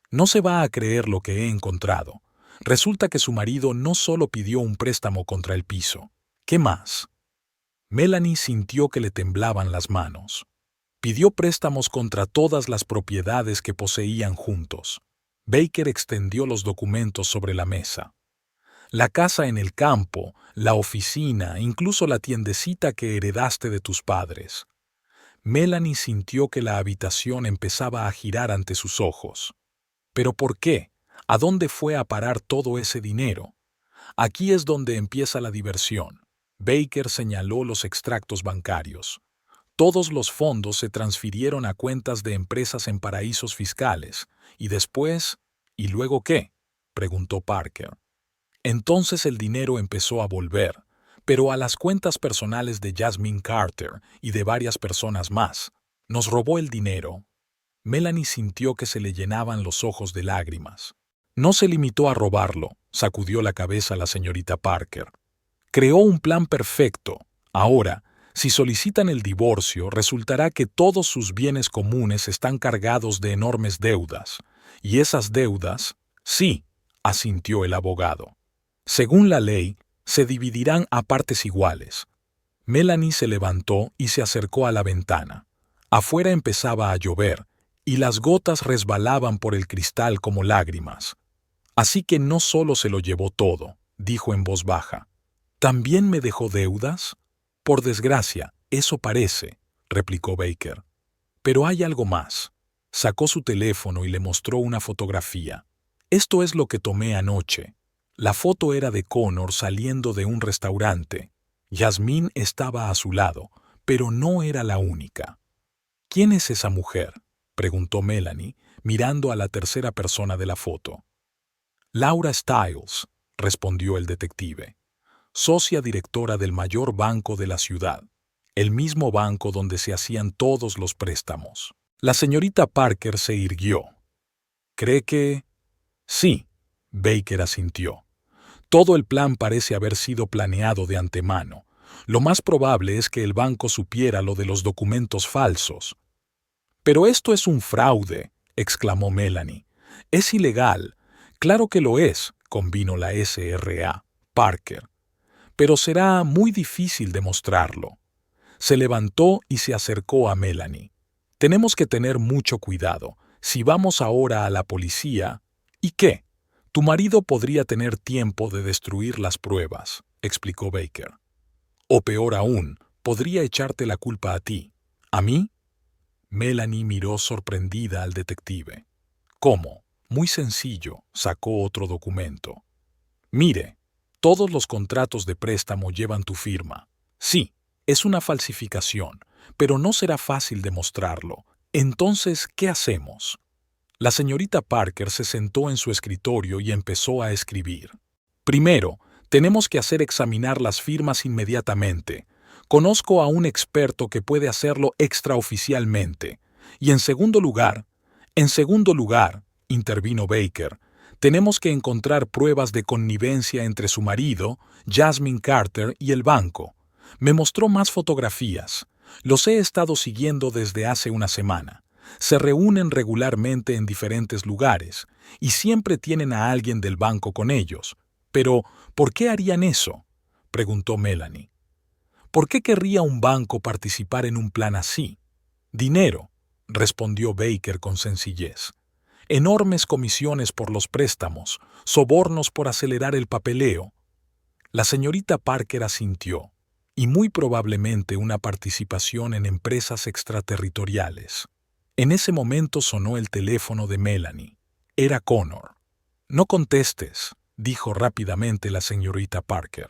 No se va a creer lo que he encontrado. Resulta que su marido no solo pidió un préstamo contra el piso. ¿Qué más? Melanie sintió que le temblaban las manos. Pidió préstamos contra todas las propiedades que poseían juntos. Baker extendió los documentos sobre la mesa. La casa en el campo, la oficina, incluso la tiendecita que heredaste de tus padres. Melanie sintió que la habitación empezaba a girar ante sus ojos. ¿Pero por qué? ¿A dónde fue a parar todo ese dinero? Aquí es donde empieza la diversión. Baker señaló los extractos bancarios. Todos los fondos se transfirieron a cuentas de empresas en paraísos fiscales. Y después, ¿y luego qué?, preguntó Parker. Entonces el dinero empezó a volver, pero a las cuentas personales de Jasmine Carter y de varias personas más. Nos robó el dinero. Melanie sintió que se le llenaban los ojos de lágrimas. No se limitó a robarlo, sacudió la cabeza la señorita Parker. Creó un plan perfecto. Ahora, si solicitan el divorcio, resultará que todos sus bienes comunes están cargados de enormes deudas. Y esas deudas, sí, asintió el abogado. Según la ley, se dividirán a partes iguales. Melanie se levantó y se acercó a la ventana. Afuera empezaba a llover, y las gotas resbalaban por el cristal como lágrimas. Así que no solo se lo llevó todo, dijo en voz baja. ¿También me dejó deudas? Por desgracia, eso parece, replicó Baker. Pero hay algo más. Sacó su teléfono y le mostró una fotografía. Esto es lo que tomé anoche. La foto era de Connor saliendo de un restaurante. Jasmine estaba a su lado, pero no era la única. ¿Quién es esa mujer?, preguntó Melanie, mirando a la tercera persona de la foto. Laura Stiles, respondió el detective. Socia directora del mayor banco de la ciudad, el mismo banco donde se hacían todos los préstamos. La señorita Parker se irguió. ¿Cree que...? Sí, Baker asintió. Todo el plan parece haber sido planeado de antemano. Lo más probable es que el banco supiera lo de los documentos falsos. «Pero esto es un fraude», exclamó Melanie. «Es ilegal». «Claro que lo es», convino la SRA. Parker. «Pero será muy difícil demostrarlo». Se levantó y se acercó a Melanie. «Tenemos que tener mucho cuidado. Si vamos ahora a la policía...» «¿Y qué? Tu marido podría tener tiempo de destruir las pruebas», explicó Baker. «O peor aún, podría echarte la culpa a ti». «¿A mí?». Melanie miró sorprendida al detective. «¿Cómo?». «Muy sencillo», sacó otro documento. «Mire, todos los contratos de préstamo llevan tu firma. Sí, es una falsificación, pero no será fácil demostrarlo. Entonces, ¿qué hacemos?». La señorita Parker se sentó en su escritorio y empezó a escribir. «Primero, tenemos que hacer examinar las firmas inmediatamente. Conozco a un experto que puede hacerlo extraoficialmente. Y en segundo lugar, intervino Baker, tenemos que encontrar pruebas de connivencia entre su marido, Jasmine Carter, y el banco. Me mostró más fotografías. Los he estado siguiendo desde hace una semana. Se reúnen regularmente en diferentes lugares y siempre tienen a alguien del banco con ellos. Pero, ¿por qué harían eso?, preguntó Melanie. ¿Por qué querría un banco participar en un plan así? Dinero, respondió Baker con sencillez. Enormes comisiones por los préstamos, sobornos por acelerar el papeleo. La señorita Parker asintió, y muy probablemente una participación en empresas extraterritoriales. En ese momento sonó el teléfono de Melanie. Era Connor. No contestes, dijo rápidamente la señorita Parker.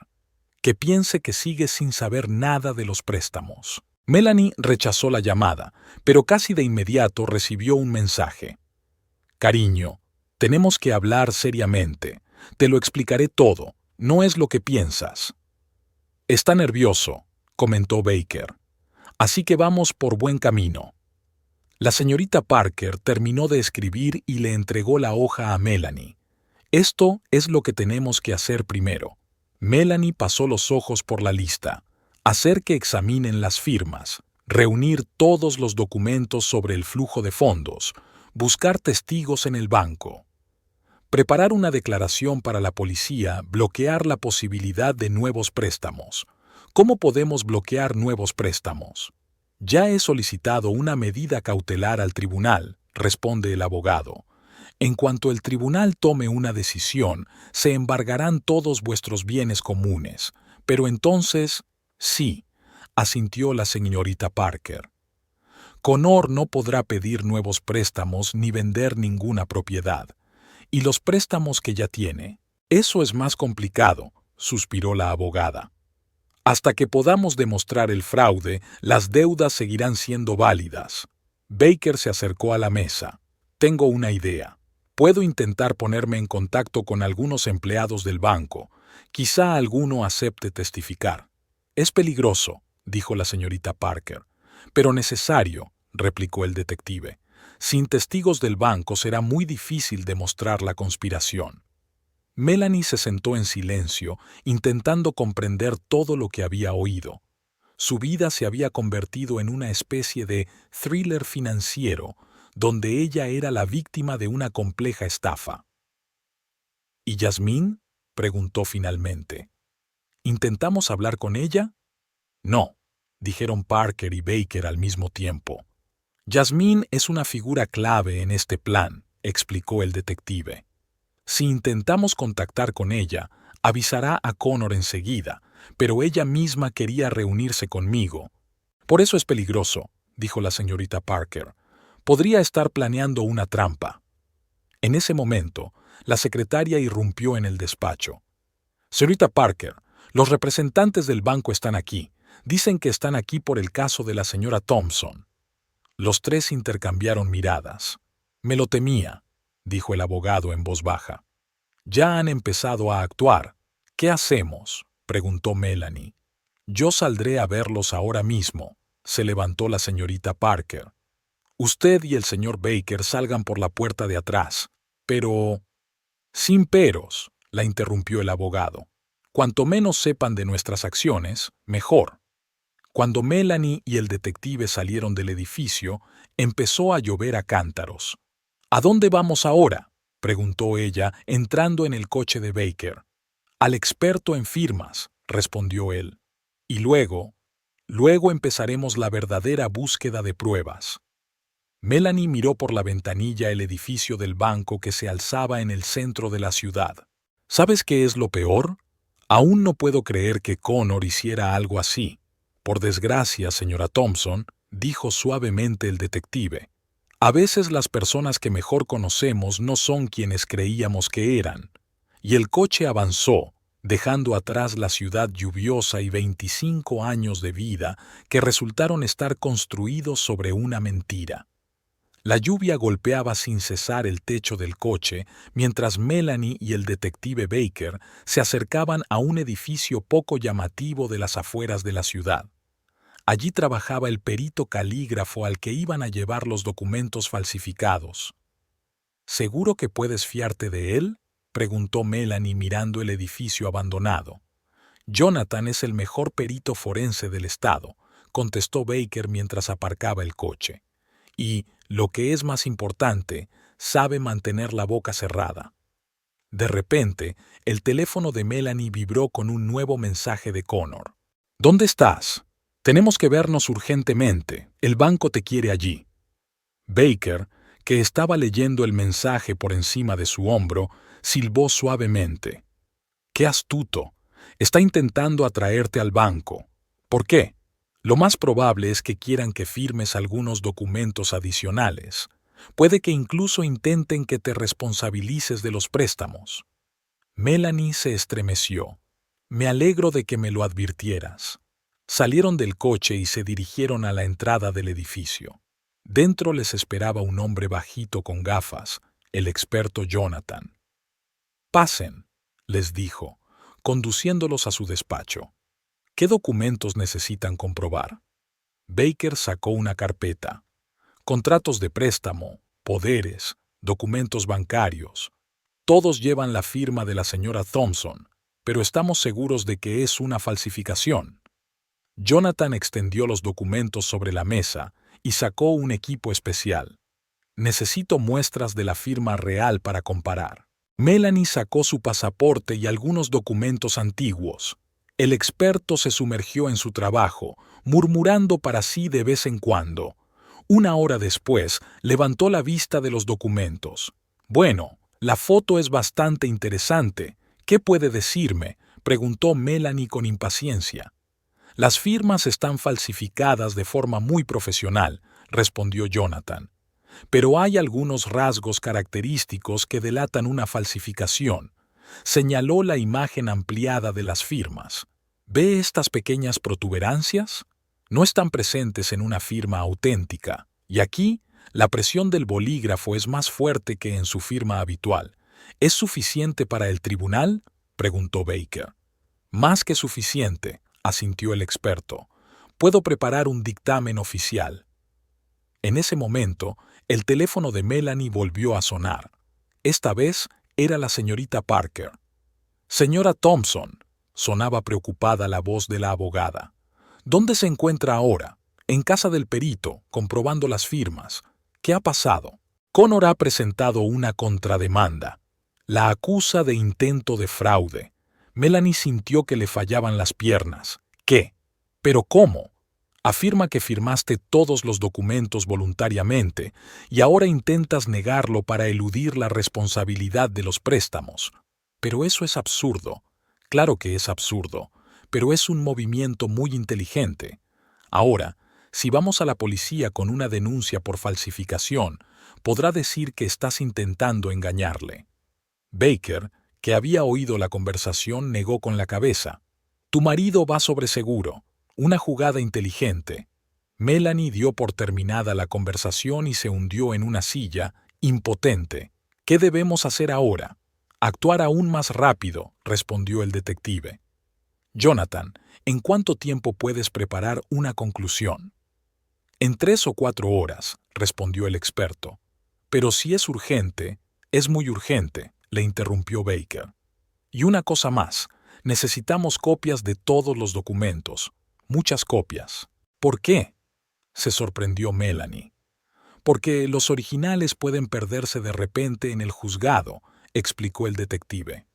Que piense que sigues sin saber nada de los préstamos. Melanie rechazó la llamada, pero casi de inmediato recibió un mensaje. Cariño, tenemos que hablar seriamente. Te lo explicaré todo. No es lo que piensas. Está nervioso, comentó Baker. Así que vamos por buen camino. La señorita Parker terminó de escribir y le entregó la hoja a Melanie. Esto es lo que tenemos que hacer primero. Melanie pasó los ojos por la lista. Hacer que examinen las firmas, reunir todos los documentos sobre el flujo de fondos, buscar testigos en el banco, preparar una declaración para la policía, bloquear la posibilidad de nuevos préstamos. ¿Cómo podemos bloquear nuevos préstamos? Ya he solicitado una medida cautelar al tribunal, responde el abogado. En cuanto el tribunal tome una decisión, se embargarán todos vuestros bienes comunes. Pero entonces, sí, asintió la señorita Parker. Connor no podrá pedir nuevos préstamos ni vender ninguna propiedad. ¿Y los préstamos que ya tiene? Eso es más complicado, suspiró la abogada. Hasta que podamos demostrar el fraude, las deudas seguirán siendo válidas. Baker se acercó a la mesa. Tengo una idea. Puedo intentar ponerme en contacto con algunos empleados del banco. Quizá alguno acepte testificar. Es peligroso, dijo la señorita Parker. Pero necesario, replicó el detective. Sin testigos del banco será muy difícil demostrar la conspiración. Melanie se sentó en silencio, intentando comprender todo lo que había oído. Su vida se había convertido en una especie de thriller financiero, donde ella era la víctima de una compleja estafa. ¿Y Yasmín?, preguntó finalmente. ¿Intentamos hablar con ella? No, dijeron Parker y Baker al mismo tiempo. Yasmín es una figura clave en este plan, explicó el detective. Si intentamos contactar con ella, avisará a Connor enseguida, pero ella misma quería reunirse conmigo. Por eso es peligroso, dijo la señorita Parker. Podría estar planeando una trampa. En ese momento, la secretaria irrumpió en el despacho. Señorita Parker, los representantes del banco están aquí. Dicen que están aquí por el caso de la señora Thompson. Los tres intercambiaron miradas. Me lo temía, dijo el abogado en voz baja. Ya han empezado a actuar. ¿Qué hacemos?, preguntó Melanie. Yo saldré a verlos ahora mismo, se levantó la señorita Parker. Usted y el señor Baker salgan por la puerta de atrás. Pero... Sin peros, la interrumpió el abogado. Cuanto menos sepan de nuestras acciones, mejor. Cuando Melanie y el detective salieron del edificio, empezó a llover a cántaros. ¿A dónde vamos ahora?, preguntó ella, entrando en el coche de Baker. Al experto en firmas, respondió él. Y luego empezaremos la verdadera búsqueda de pruebas. Melanie miró por la ventanilla el edificio del banco que se alzaba en el centro de la ciudad. ¿Sabes qué es lo peor? Aún no puedo creer que Connor hiciera algo así. Por desgracia, señora Thompson, dijo suavemente el detective. A veces las personas que mejor conocemos no son quienes creíamos que eran. Y el coche avanzó, dejando atrás la ciudad lluviosa y 25 años de vida que resultaron estar construidos sobre una mentira. La lluvia golpeaba sin cesar el techo del coche mientras Melanie y el detective Baker se acercaban a un edificio poco llamativo de las afueras de la ciudad. Allí trabajaba el perito calígrafo al que iban a llevar los documentos falsificados. ¿Seguro que puedes fiarte de él?, preguntó Melanie mirando el edificio abandonado. Jonathan es el mejor perito forense del estado, contestó Baker mientras aparcaba el coche. Y, lo que es más importante, sabe mantener la boca cerrada. De repente, el teléfono de Melanie vibró con un nuevo mensaje de Connor. ¿Dónde estás? Tenemos que vernos urgentemente. El banco te quiere allí. Baker, que estaba leyendo el mensaje por encima de su hombro, silbó suavemente. ¡Qué astuto! Está intentando atraerte al banco. ¿Por qué? Lo más probable es que quieran que firmes algunos documentos adicionales. Puede que incluso intenten que te responsabilices de los préstamos. Melanie se estremeció. Me alegro de que me lo advirtieras. Salieron del coche y se dirigieron a la entrada del edificio. Dentro les esperaba un hombre bajito con gafas, el experto Jonathan. Pasen, les dijo, conduciéndolos a su despacho. ¿Qué documentos necesitan comprobar? Baker sacó una carpeta. Contratos de préstamo, poderes, documentos bancarios. Todos llevan la firma de la señora Thompson, pero estamos seguros de que es una falsificación. Jonathan extendió los documentos sobre la mesa y sacó un equipo especial. Necesito muestras de la firma real para comparar. Melanie sacó su pasaporte y algunos documentos antiguos. El experto se sumergió en su trabajo, murmurando para sí de vez en cuando. Una hora después, levantó la vista de los documentos. Bueno, la foto es bastante interesante. ¿Qué puede decirme?, preguntó Melanie con impaciencia. Las firmas están falsificadas de forma muy profesional, respondió Jonathan. Pero hay algunos rasgos característicos que delatan una falsificación. Señaló la imagen ampliada de las firmas. ¿Ve estas pequeñas protuberancias? No están presentes en una firma auténtica. Y aquí, la presión del bolígrafo es más fuerte que en su firma habitual. ¿Es suficiente para el tribunal?, preguntó Baker. Más que suficiente, asintió el experto. Puedo preparar un dictamen oficial. En ese momento, el teléfono de Melanie volvió a sonar. Esta vez era la señorita Parker. Señora Thompson, sonaba preocupada la voz de la abogada. ¿Dónde se encuentra ahora? En casa del perito, comprobando las firmas. ¿Qué ha pasado? Connor ha presentado una contrademanda. La acusa de intento de fraude. Melanie sintió que le fallaban las piernas. ¿Qué? ¿Pero cómo? Afirma que firmaste todos los documentos voluntariamente y ahora intentas negarlo para eludir la responsabilidad de los préstamos. Pero eso es absurdo. Claro que es absurdo, pero es un movimiento muy inteligente. Ahora, si vamos a la policía con una denuncia por falsificación, podrá decir que estás intentando engañarle. Baker, que había oído la conversación, negó con la cabeza. Tu marido va sobre seguro. Una jugada inteligente. Melanie dio por terminada la conversación y se hundió en una silla, impotente. ¿Qué debemos hacer ahora? Actuar aún más rápido, respondió el detective. Jonathan, ¿en cuánto tiempo puedes preparar una conclusión? En 3 o 4 horas, respondió el experto. Pero si es urgente, es muy urgente, le interrumpió Baker. Y una cosa más, necesitamos copias de todos los documentos. Muchas copias. ¿Por qué?, se sorprendió Melanie. Porque los originales pueden perderse de repente en el juzgado, explicó el detective.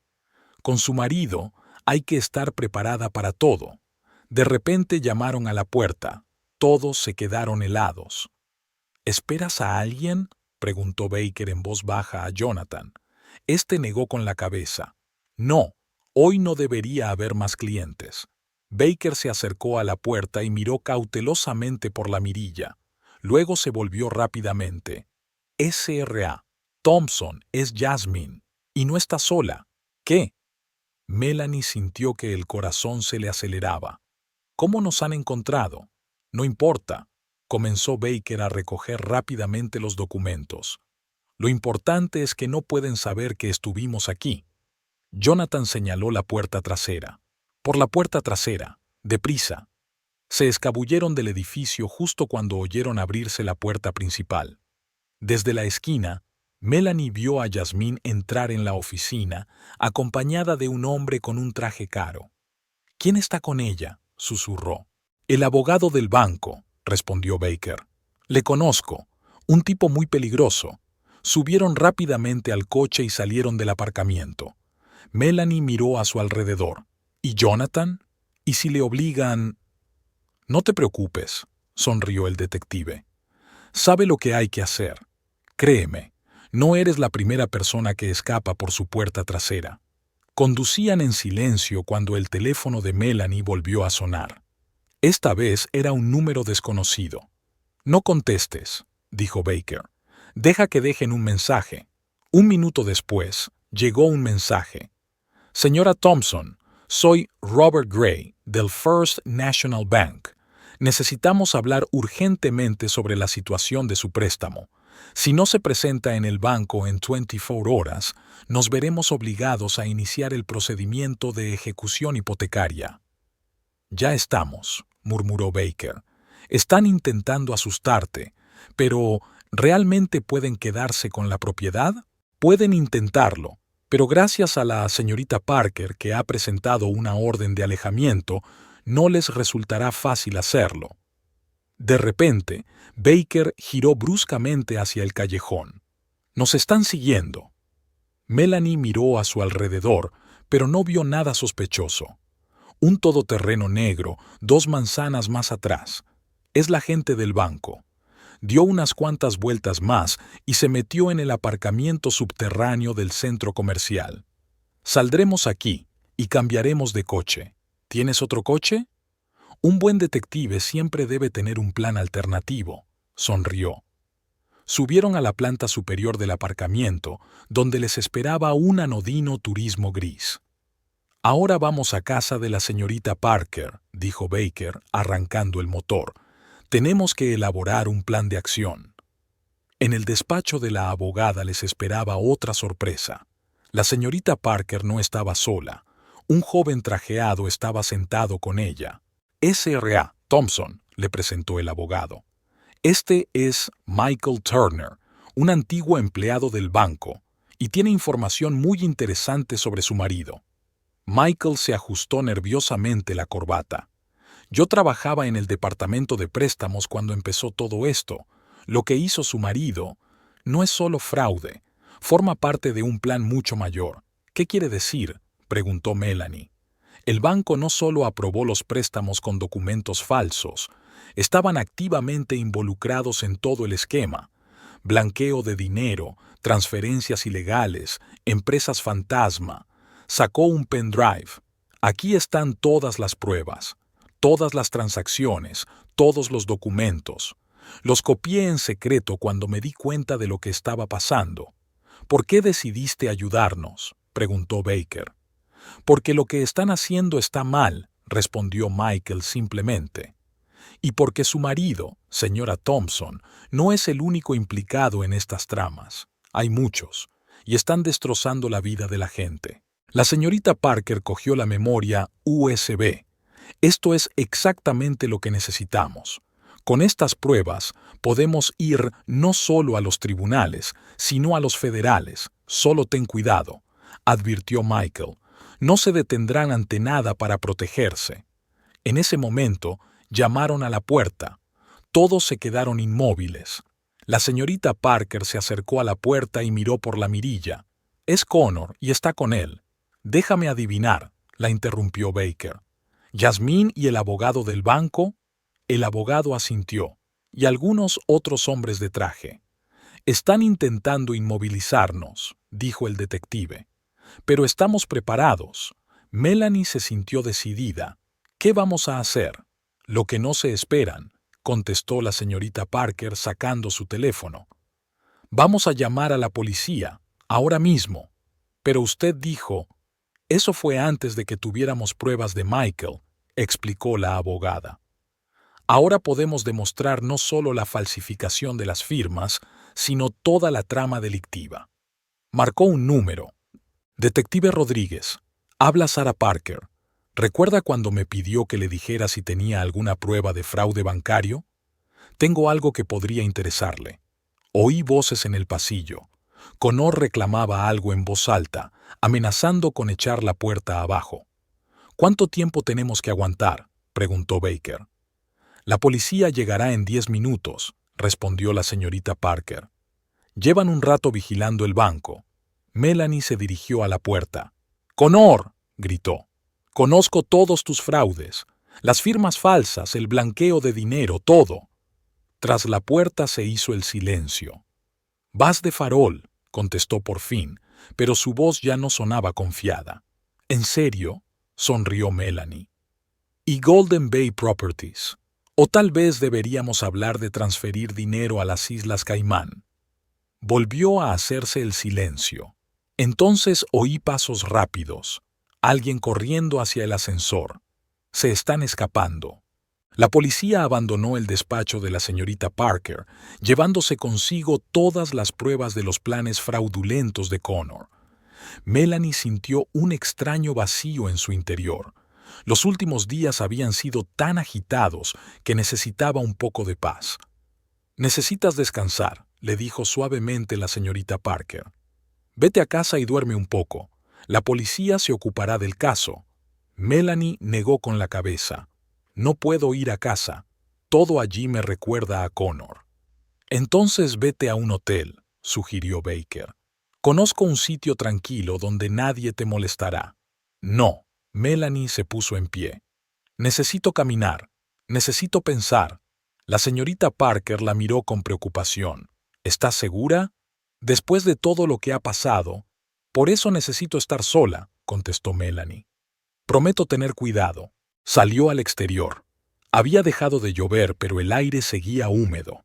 Con su marido hay que estar preparada para todo. De repente llamaron a la puerta. Todos se quedaron helados. ¿Esperas a alguien?, preguntó Baker en voz baja a Jonathan. Este negó con la cabeza. No, hoy no debería haber más clientes. Baker se acercó a la puerta y miró cautelosamente por la mirilla. Luego se volvió rápidamente. S.R.A. Thompson es Jasmine. Y no está sola. ¿Qué? Melanie sintió que el corazón se le aceleraba. ¿Cómo nos han encontrado? No importa. Comenzó Baker a recoger rápidamente los documentos. Lo importante es que no pueden saber que estuvimos aquí. Jonathan señaló la puerta trasera. Por la puerta trasera, deprisa. Se escabulleron del edificio justo cuando oyeron abrirse la puerta principal. Desde la esquina, Melanie vio a Jasmine entrar en la oficina, acompañada de un hombre con un traje caro. ¿Quién está con ella?, susurró. El abogado del banco, respondió Baker. Le conozco, un tipo muy peligroso. Subieron rápidamente al coche y salieron del aparcamiento. Melanie miró a su alrededor. ¿Y Jonathan? ¿Y si le obligan? No te preocupes, sonrió el detective. Sabe lo que hay que hacer. Créeme, no eres la primera persona que escapa por su puerta trasera. Conducían en silencio cuando el teléfono de Melanie volvió a sonar. Esta vez era un número desconocido. No contestes, dijo Baker. Deja que dejen un mensaje. Un minuto después, llegó un mensaje. Señora Thompson, soy Robert Gray, del First National Bank. Necesitamos hablar urgentemente sobre la situación de su préstamo. Si no se presenta en el banco en 24 horas, nos veremos obligados a iniciar el procedimiento de ejecución hipotecaria. Ya estamos, murmuró Baker. Están intentando asustarte, pero ¿realmente pueden quedarse con la propiedad? Pueden intentarlo, pero gracias a la señorita Parker, que ha presentado una orden de alejamiento, no les resultará fácil hacerlo. De repente, Baker giró bruscamente hacia el callejón. «Nos están siguiendo». Melanie miró a su alrededor, pero no vio nada sospechoso. Un todoterreno negro, 2 manzanas más atrás. Es la gente del banco. Dio unas cuantas vueltas más y se metió en el aparcamiento subterráneo del centro comercial. «Saldremos aquí y cambiaremos de coche. ¿Tienes otro coche?» Un buen detective siempre debe tener un plan alternativo, sonrió. Subieron a la planta superior del aparcamiento, donde les esperaba un anodino turismo gris. «Ahora vamos a casa de la señorita Parker», dijo Baker, arrancando el motor. «Tenemos que elaborar un plan de acción». En el despacho de la abogada les esperaba otra sorpresa. La señorita Parker no estaba sola. Un joven trajeado estaba sentado con ella. S.R.A. Thompson, le presentó el abogado. Este es Michael Turner, un antiguo empleado del banco, y tiene información muy interesante sobre su marido. Michael se ajustó nerviosamente la corbata. Yo trabajaba en el departamento de préstamos cuando empezó todo esto. Lo que hizo su marido no es solo fraude, forma parte de un plan mucho mayor. ¿Qué quiere decir?, preguntó Melanie. El banco no solo aprobó los préstamos con documentos falsos, estaban activamente involucrados en todo el esquema. Blanqueo de dinero, transferencias ilegales, empresas fantasma. Sacó un pendrive. Aquí están todas las pruebas, todas las transacciones, todos los documentos. Los copié en secreto cuando me di cuenta de lo que estaba pasando. ¿Por qué decidiste ayudarnos?, preguntó Baker. «Porque lo que están haciendo está mal», respondió Michael simplemente. «Y porque su marido, señora Thompson, no es el único implicado en estas tramas. Hay muchos, y están destrozando la vida de la gente». La señorita Parker cogió la memoria USB. «Esto es exactamente lo que necesitamos. Con estas pruebas podemos ir no solo a los tribunales, sino a los federales. Solo ten cuidado», advirtió Michael. «No se detendrán ante nada para protegerse». En ese momento llamaron a la puerta. Todos se quedaron inmóviles. La señorita Parker se acercó a la puerta y miró por la mirilla. «Es Connor y está con él». «Déjame adivinar», la interrumpió Baker. «¿Yasmín y el abogado del banco?» El abogado asintió. «Y algunos otros hombres de traje». «Están intentando inmovilizarnos», dijo el detective. «Pero estamos preparados». Melanie se sintió decidida. «¿Qué vamos a hacer?». «Lo que no se esperan», contestó la señorita Parker sacando su teléfono. «Vamos a llamar a la policía, ahora mismo». «Pero usted dijo...». «Eso fue antes de que tuviéramos pruebas de Michael», explicó la abogada. «Ahora podemos demostrar no solo la falsificación de las firmas, sino toda la trama delictiva». Marcó un número. «Detective Rodríguez, habla Sarah Parker. ¿Recuerda cuando me pidió que le dijera si tenía alguna prueba de fraude bancario? Tengo algo que podría interesarle». Oí voces en el pasillo. Connor reclamaba algo en voz alta, amenazando con echar la puerta abajo. ¿Cuánto tiempo tenemos que aguantar?, preguntó Baker. La policía llegará en 10 minutos, respondió la señorita Parker. Llevan un rato vigilando el banco. Melanie se dirigió a la puerta. «¡Connor!», gritó. «Conozco todos tus fraudes. Las firmas falsas, el blanqueo de dinero, todo». Tras la puerta se hizo el silencio. «Vas de farol», contestó por fin, pero su voz ya no sonaba confiada. «¿En serio?», sonrió Melanie. «¿Y Golden Bay Properties? ¿O tal vez deberíamos hablar de transferir dinero a las Islas Caimán?». Volvió a hacerse el silencio. Entonces oí pasos rápidos. Alguien corriendo hacia el ascensor. «Se están escapando». La policía abandonó el despacho de la señorita Parker, llevándose consigo todas las pruebas de los planes fraudulentos de Connor. Melanie sintió un extraño vacío en su interior. Los últimos días habían sido tan agitados que necesitaba un poco de paz. «Necesitas descansar», le dijo suavemente la señorita Parker. «Vete a casa y duerme un poco. La policía se ocupará del caso». Melanie negó con la cabeza. «No puedo ir a casa. Todo allí me recuerda a Connor». «Entonces vete a un hotel», sugirió Baker. «Conozco un sitio tranquilo donde nadie te molestará». «No». Melanie se puso en pie. «Necesito caminar. Necesito pensar». La señorita Parker la miró con preocupación. «¿Estás segura?». «Después de todo lo que ha pasado». «Por eso necesito estar sola», contestó Melanie. «Prometo tener cuidado». Salió al exterior. Había dejado de llover, pero el aire seguía húmedo.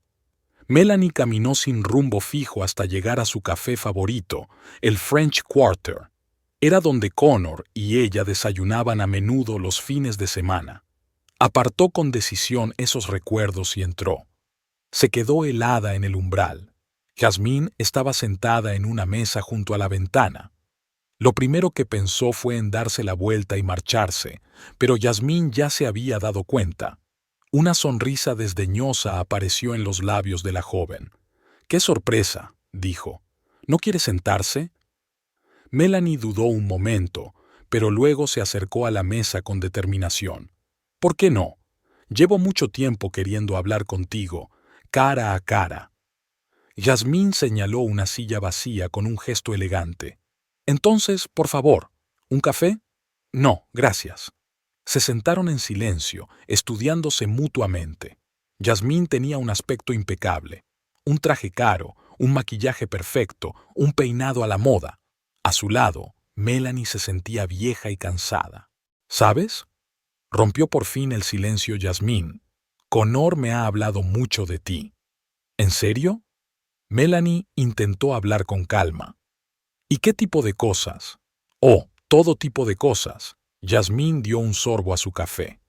Melanie caminó sin rumbo fijo hasta llegar a su café favorito, el French Quarter. Era donde Connor y ella desayunaban a menudo los fines de semana. Apartó con decisión esos recuerdos y entró. Se quedó helada en el umbral. Jasmine estaba sentada en una mesa junto a la ventana. Lo primero que pensó fue en darse la vuelta y marcharse, pero Jasmine ya se había dado cuenta. Una sonrisa desdeñosa apareció en los labios de la joven. «¡Qué sorpresa!», dijo. «¿No quiere sentarse?». Melanie dudó un momento, pero luego se acercó a la mesa con determinación. «¿Por qué no? Llevo mucho tiempo queriendo hablar contigo, cara a cara». Jasmine señaló una silla vacía con un gesto elegante. «Entonces, por favor, ¿un café?». «No, gracias». Se sentaron en silencio, estudiándose mutuamente. Jasmine tenía un aspecto impecable. Un traje caro, un maquillaje perfecto, un peinado a la moda. A su lado, Melanie se sentía vieja y cansada. «¿Sabes?», rompió por fin el silencio Jasmine. «Connor me ha hablado mucho de ti». «¿En serio?». Melanie intentó hablar con calma. «¿Y qué tipo de cosas?». «Oh, todo tipo de cosas». Jasmine dio un sorbo a su café.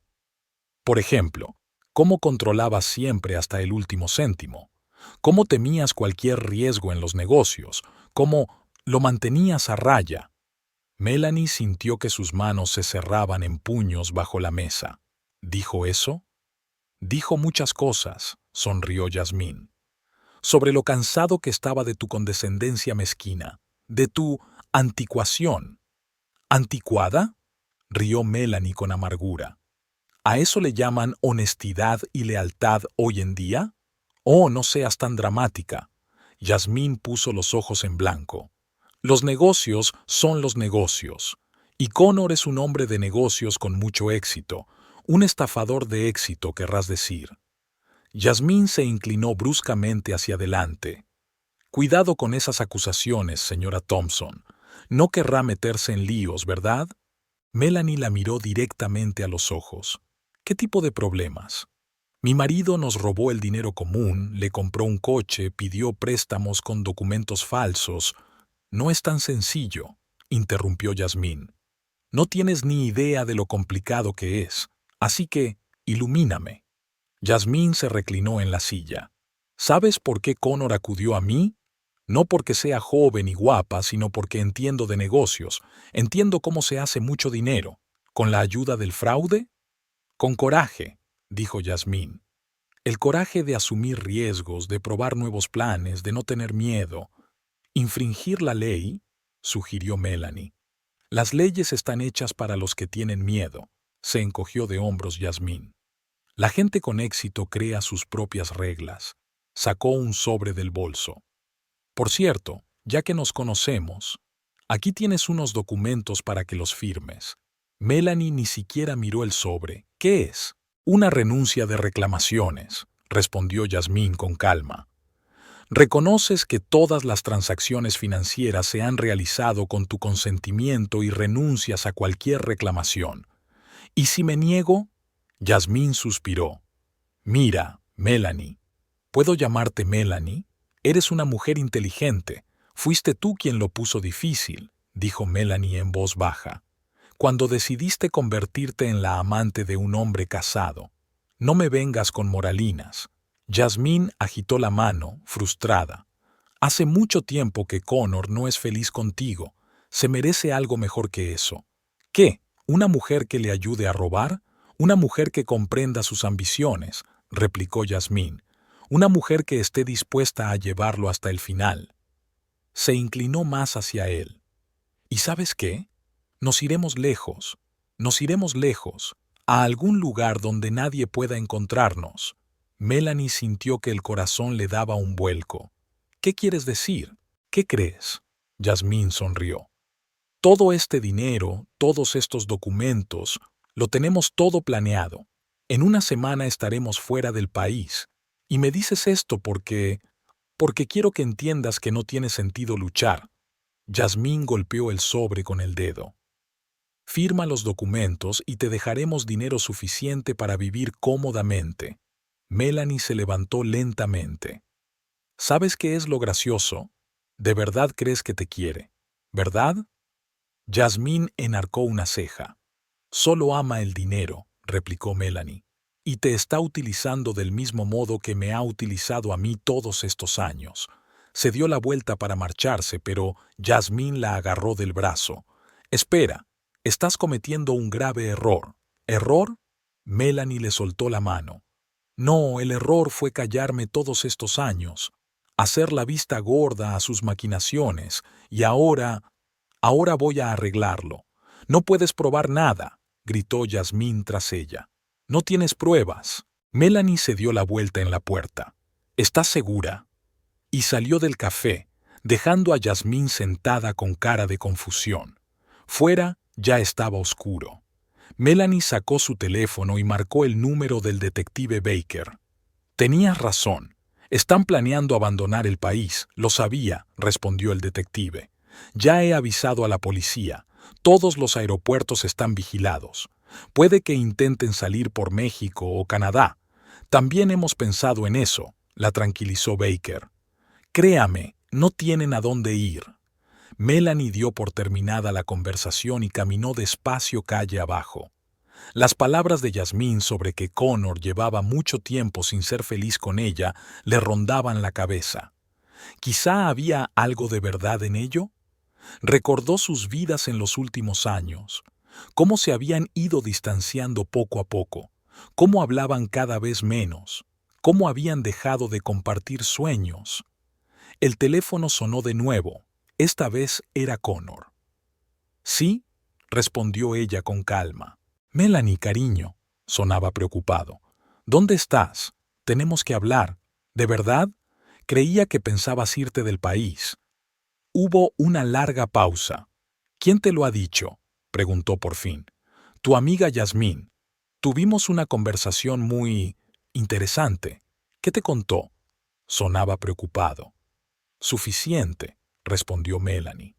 «Por ejemplo, cómo controlabas siempre hasta el último céntimo, cómo temías cualquier riesgo en los negocios, cómo lo mantenías a raya». Melanie sintió que sus manos se cerraban en puños bajo la mesa. «¿Dijo eso?». «Dijo muchas cosas», sonrió Jasmine. «Sobre lo cansado que estaba de tu condescendencia mezquina, de tu anticuación». «¿Anticuada?», rió Melanie con amargura. ¿A eso le llaman honestidad y lealtad hoy en día? Oh, no seas tan dramática. Jasmine puso los ojos en blanco. Los negocios son los negocios. Y Connor es un hombre de negocios con mucho éxito. Un estafador de éxito, querrás decir. Jasmine se inclinó bruscamente hacia adelante. Cuidado con esas acusaciones, señora Thompson. No querrá meterse en líos, ¿verdad? Melanie la miró directamente a los ojos. ¿Qué tipo de problemas? Mi marido nos robó el dinero común, le compró un coche, pidió préstamos con documentos falsos. No es tan sencillo, interrumpió Jasmine. No tienes ni idea de lo complicado que es, así que ilumíname. Jasmine se reclinó en la silla. ¿Sabes por qué Connor acudió a mí? No porque sea joven y guapa, sino porque entiendo de negocios, entiendo cómo se hace mucho dinero. ¿Con la ayuda del fraude? Con coraje, dijo Jasmine. El coraje de asumir riesgos, de probar nuevos planes, de no tener miedo. ¿Infringir la ley?, sugirió Melanie. Las leyes están hechas para los que tienen miedo, se encogió de hombros Yasmín. La gente con éxito crea sus propias reglas. Sacó un sobre del bolso. Por cierto, ya que nos conocemos, aquí tienes unos documentos para que los firmes. Melanie ni siquiera miró el sobre. ¿Qué es? Una renuncia de reclamaciones, respondió Yasmín con calma. Reconoces que todas las transacciones financieras se han realizado con tu consentimiento y renuncias a cualquier reclamación. ¿Y si me niego? Yasmín suspiró. Mira, Melanie. ¿Puedo llamarte Melanie? Eres una mujer inteligente. Fuiste tú quien lo puso difícil, dijo Melanie en voz baja. Cuando decidiste convertirte en la amante de un hombre casado. No me vengas con moralinas. Yasmín agitó la mano, frustrada. Hace mucho tiempo que Connor no es feliz contigo. Se merece algo mejor que eso. ¿Qué? ¿Una mujer que le ayude a robar? Una mujer que comprenda sus ambiciones, replicó Yasmín. Una mujer que esté dispuesta a llevarlo hasta el final. Se inclinó más hacia él. ¿Y sabes qué? Nos iremos lejos, a algún lugar donde nadie pueda encontrarnos. Melanie sintió que el corazón le daba un vuelco. ¿Qué quieres decir? ¿Qué crees? Yasmín sonrió. Todo este dinero, todos estos documentos, lo tenemos todo planeado. En una semana estaremos fuera del país. Y me dices esto porque quiero que entiendas que no tiene sentido luchar. Yasmín golpeó el sobre con el dedo. Firma los documentos y te dejaremos dinero suficiente para vivir cómodamente. Melanie se levantó lentamente. ¿Sabes qué es lo gracioso? De verdad crees que te quiere, ¿verdad? Yasmín enarcó una ceja. Solo ama el dinero, replicó Melanie. Y te está utilizando del mismo modo que me ha utilizado a mí todos estos años. Se dio la vuelta para marcharse, pero Yasmín la agarró del brazo. Espera, estás cometiendo un grave error. ¿Error? Melanie le soltó la mano. No, el error fue callarme todos estos años, hacer la vista gorda a sus maquinaciones, y ahora voy a arreglarlo. No puedes probar nada, gritó Yasmín tras ella. No tienes pruebas. Melanie se dio la vuelta en la puerta. ¿Estás segura? Y salió del café, dejando a Yasmín sentada con cara de confusión. Fuera ya estaba oscuro. Melanie sacó su teléfono y marcó el número del detective Baker. Tenías razón. Están planeando abandonar el país, lo sabía, respondió el detective. Ya he avisado a la policía. Todos los aeropuertos están vigilados. Puede que intenten salir por México o Canadá. También hemos pensado en eso, la tranquilizó Baker. Créame, no tienen a dónde ir. Melanie dio por terminada la conversación y caminó despacio calle abajo. Las palabras de Yasmín sobre que Connor llevaba mucho tiempo sin ser feliz con ella le rondaban la cabeza. ¿Quizá había algo de verdad en ello? Recordó sus vidas en los últimos años, cómo se habían ido distanciando poco a poco, cómo hablaban cada vez menos, cómo habían dejado de compartir sueños. El teléfono sonó de nuevo. Esta vez era Connor. «Sí», respondió ella con calma. «Melanie, cariño», sonaba preocupado. «¿Dónde estás? Tenemos que hablar. ¿De verdad? Creía que pensabas irte del país». Hubo una larga pausa. «¿Quién te lo ha dicho?», preguntó por fin. «Tu amiga Yasmín. Tuvimos una conversación muy interesante. ¿Qué te contó?». Sonaba preocupado. «Suficiente», respondió Melanie.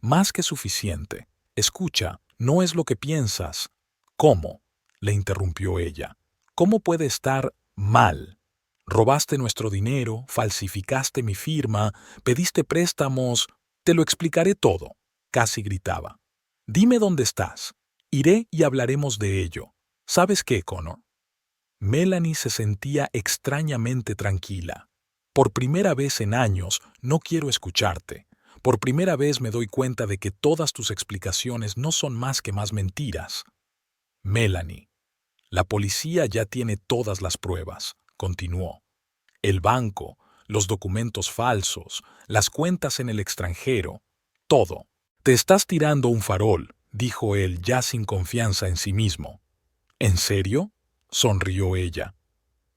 «Más que suficiente. Escucha, no es lo que piensas». «¿Cómo?», le interrumpió ella. «¿Cómo puede estar mal? Robaste nuestro dinero, falsificaste mi firma, pediste préstamos. Te lo explicaré todo», casi gritaba. «Dime dónde estás. Iré y hablaremos de ello. ¿Sabes qué, Connor?». Melanie se sentía extrañamente tranquila. «Por primera vez en años no quiero escucharte. Por primera vez me doy cuenta de que todas tus explicaciones no son más que más mentiras». «Melanie, la policía ya tiene todas las pruebas», continuó. «El banco, los documentos falsos, las cuentas en el extranjero, todo. Te estás tirando un farol, dijo él ya sin confianza en sí mismo. ¿En serio?, sonrió ella.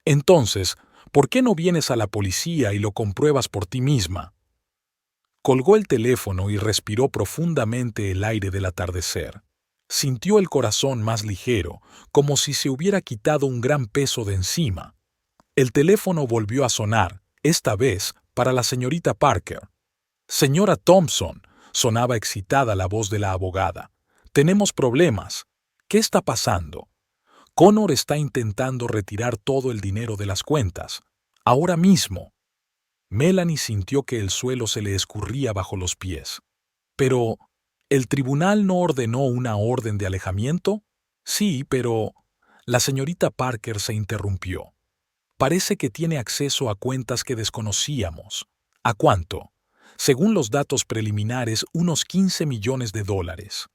Entonces, ¿por qué no vienes a la policía y lo compruebas por ti misma? Colgó el teléfono y respiró profundamente el aire del atardecer. Sintió el corazón más ligero, como si se hubiera quitado un gran peso de encima. El teléfono volvió a sonar, esta vez para la señorita Parker. Señora Thompson, sonaba excitada la voz de la abogada. Tenemos problemas. ¿Qué está pasando? Connor está intentando retirar todo el dinero de las cuentas. Ahora mismo. Melanie sintió que el suelo se le escurría bajo los pies. Pero, ¿el tribunal no ordenó una orden de alejamiento? Sí, pero... La señorita Parker se interrumpió. Parece que tiene acceso a cuentas que desconocíamos. ¿A cuánto? Según los datos preliminares, unos 15 millones de dólares.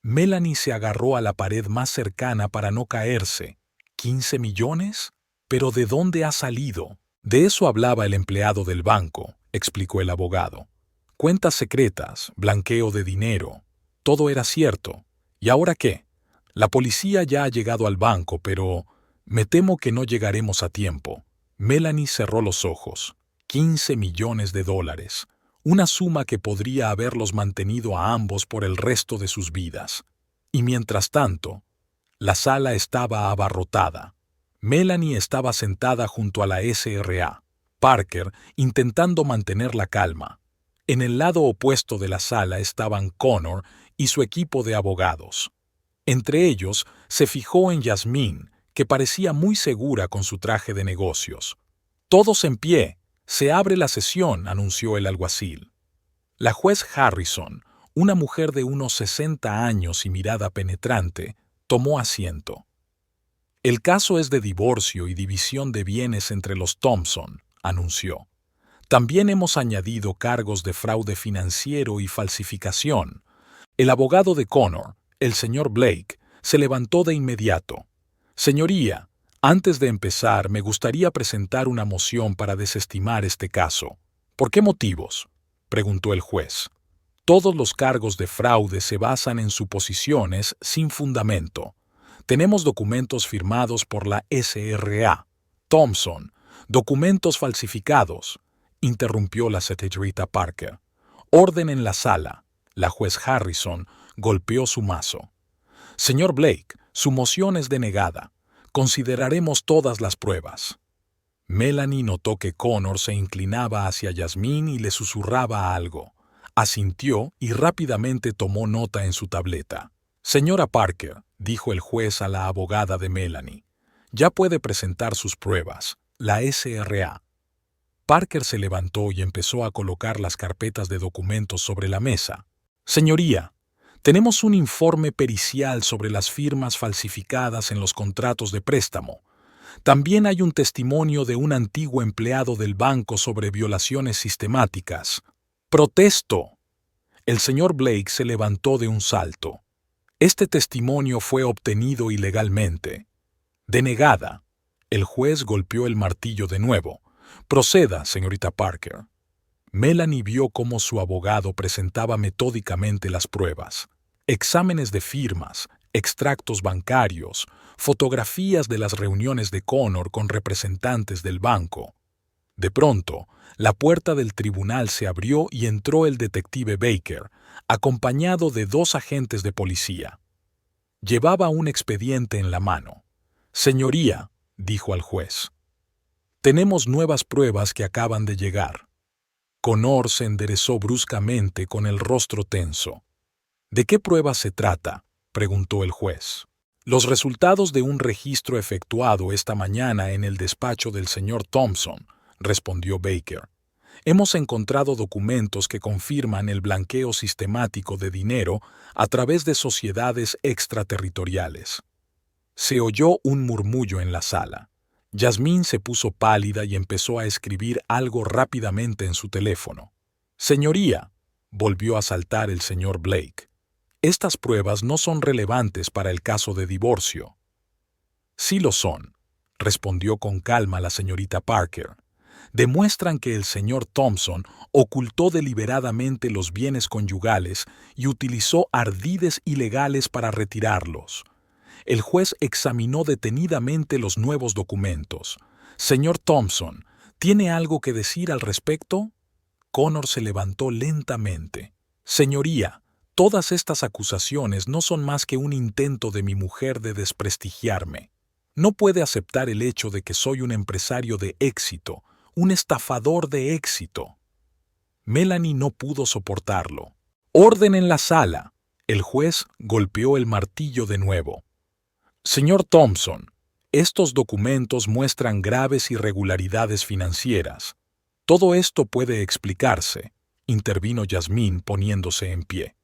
Melanie se agarró a la pared más cercana para no caerse. ¿15 millones? ¿Pero de dónde ha salido? De eso hablaba el empleado del banco, explicó el abogado. Cuentas secretas, blanqueo de dinero. Todo era cierto. ¿Y ahora qué? La policía ya ha llegado al banco, pero me temo que no llegaremos a tiempo. Melanie cerró los ojos. 15 millones de dólares. Una suma que podría haberlos mantenido a ambos por el resto de sus vidas. Y mientras tanto, la sala estaba abarrotada. Melanie estaba sentada junto a la SRA. Parker, intentando mantener la calma. En el lado opuesto de la sala estaban Connor y su equipo de abogados. Entre ellos se fijó en Yasmín, que parecía muy segura con su traje de negocios. «Todos en pie. Se abre la sesión», anunció el alguacil. La juez Harrison, una mujer de unos 60 años y mirada penetrante, tomó asiento. «El caso es de divorcio y división de bienes entre los Thompson», anunció. «También hemos añadido cargos de fraude financiero y falsificación». El abogado de Connor, el señor Blake, se levantó de inmediato. «Señoría, antes de empezar me gustaría presentar una moción para desestimar este caso». «¿Por qué motivos?», preguntó el juez. «Todos los cargos de fraude se basan en suposiciones sin fundamento. Tenemos documentos firmados por la SRA. Thompson, documentos falsificados», interrumpió la señorita Parker. «Orden en la sala». La juez Harrison golpeó su mazo. «Señor Blake, su moción es denegada. Consideraremos todas las pruebas». Melanie notó que Connor se inclinaba hacia Yasmín y le susurraba algo. Asintió y rápidamente tomó nota en su tableta. «Señora Parker», dijo el juez a la abogada de Melanie, «ya puede presentar sus pruebas. La SRA». Parker se levantó y empezó a colocar las carpetas de documentos sobre la mesa. «Señoría, tenemos un informe pericial sobre las firmas falsificadas en los contratos de préstamo. También hay un testimonio de un antiguo empleado del banco sobre violaciones sistemáticas». «¡Protesto!». El señor Blake se levantó de un salto. «Este testimonio fue obtenido ilegalmente». «Denegada». El juez golpeó el martillo de nuevo. «Proceda, señorita Parker». Melanie vio cómo su abogado presentaba metódicamente las pruebas. Exámenes de firmas, extractos bancarios, fotografías de las reuniones de Connor con representantes del banco. De pronto, la puerta del tribunal se abrió y entró el detective Baker, acompañado de 2 agentes de policía. Llevaba un expediente en la mano. «Señoría», dijo al juez, «tenemos nuevas pruebas que acaban de llegar». Connor se enderezó bruscamente con el rostro tenso. «¿De qué pruebas se trata?», preguntó el juez. «Los resultados de un registro efectuado esta mañana en el despacho del señor Thompson», respondió Baker. «Hemos encontrado documentos que confirman el blanqueo sistemático de dinero a través de sociedades extraterritoriales». Se oyó un murmullo en la sala. Yasmín se puso pálida y empezó a escribir algo rápidamente en su teléfono. «Señoría», volvió a saltar el señor Blake, «estas pruebas no son relevantes para el caso de divorcio». «Sí lo son», respondió con calma la señorita Parker. demuestran que el señor Thompson ocultó deliberadamente los bienes conyugales y utilizó ardides ilegales para retirarlos. El juez examinó detenidamente los nuevos documentos. Señor Thompson, ¿tiene algo que decir al respecto? Connor se levantó lentamente. Señoría, todas estas acusaciones no son más que un intento de mi mujer de desprestigiarme. No puede aceptar el hecho de que soy un empresario de éxito, un estafador de éxito. Melanie no pudo soportarlo. ¡Orden en la sala! El juez golpeó el martillo de nuevo. Señor Thompson, estos documentos muestran graves irregularidades financieras. Todo esto puede explicarse, intervino Yasmín poniéndose en pie.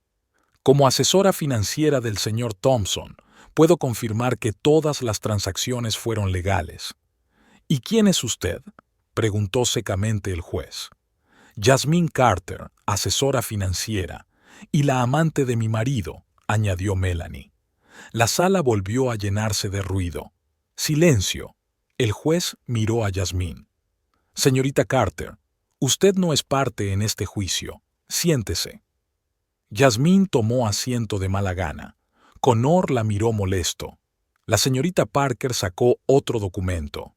Como asesora financiera del señor Thompson, puedo confirmar que todas las transacciones fueron legales. ¿Y quién es usted?, preguntó secamente el juez. Yasmín Carter, asesora financiera, y la amante de mi marido, añadió Melanie. La sala volvió a llenarse de ruido. Silencio. El juez miró a Yasmín. Señorita Carter, usted no es parte en este juicio. Siéntese. Yasmín tomó asiento de mala gana. Connor la miró molesto. La señorita Parker sacó otro documento.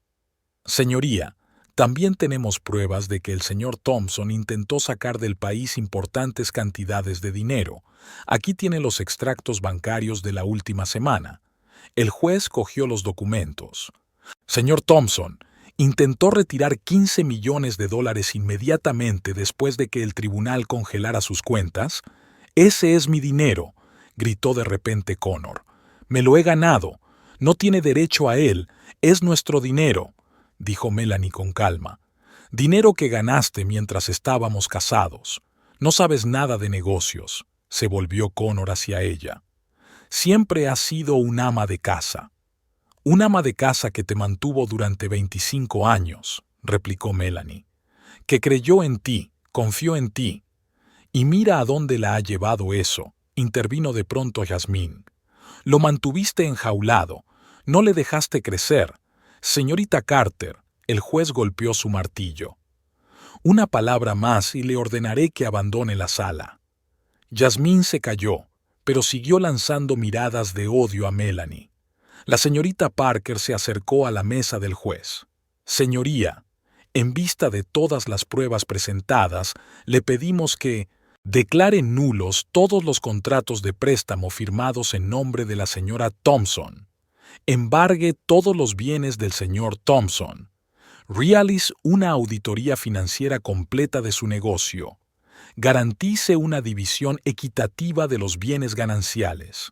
Señoría, también tenemos pruebas de que el señor Thompson intentó sacar del país importantes cantidades de dinero. Aquí tiene los extractos bancarios de la última semana. El juez cogió los documentos. Señor Thompson, intentó retirar $15 millones inmediatamente después de que el tribunal congelara sus cuentas. Ese es mi dinero, gritó de repente Connor. Me lo he ganado. No tiene derecho a él. Es nuestro dinero, dijo Melanie con calma. Dinero que ganaste mientras estábamos casados. No sabes nada de negocios, se volvió Connor hacia ella. Siempre has sido un ama de casa. Un ama de casa que te mantuvo durante 25 años, replicó Melanie. Que creyó en ti, confió en ti. Y mira a dónde la ha llevado eso, intervino de pronto Yasmín. Lo mantuviste enjaulado, no le dejaste crecer. Señorita Carter, el juez golpeó su martillo. Una palabra más y le ordenaré que abandone la sala. Yasmín se calló, pero siguió lanzando miradas de odio a Melanie. La señorita Parker se acercó a la mesa del juez. Señoría, en vista de todas las pruebas presentadas, le pedimos que declare nulos todos los contratos de préstamo firmados en nombre de la señora Thompson. Embargue todos los bienes del señor Thompson. Realice una auditoría financiera completa de su negocio. Garantice una división equitativa de los bienes gananciales.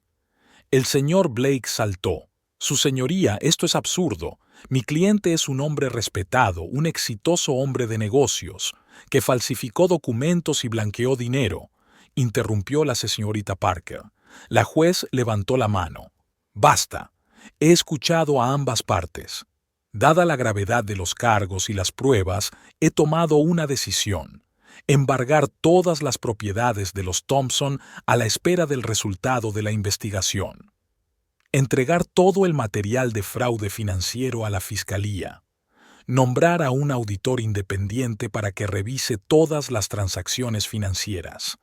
El señor Blake saltó. Su señoría, esto es absurdo. Mi cliente es un hombre respetado, un exitoso hombre de negocios, que falsificó documentos y blanqueó dinero, interrumpió la señorita Parker. La juez levantó la mano. Basta. He escuchado a ambas partes. Dada la gravedad de los cargos y las pruebas, he tomado una decisión: embargar todas las propiedades de los Thompson a la espera del resultado de la investigación. Entregar todo el material de fraude financiero a la Fiscalía. Nombrar a un auditor independiente para que revise todas las transacciones financieras.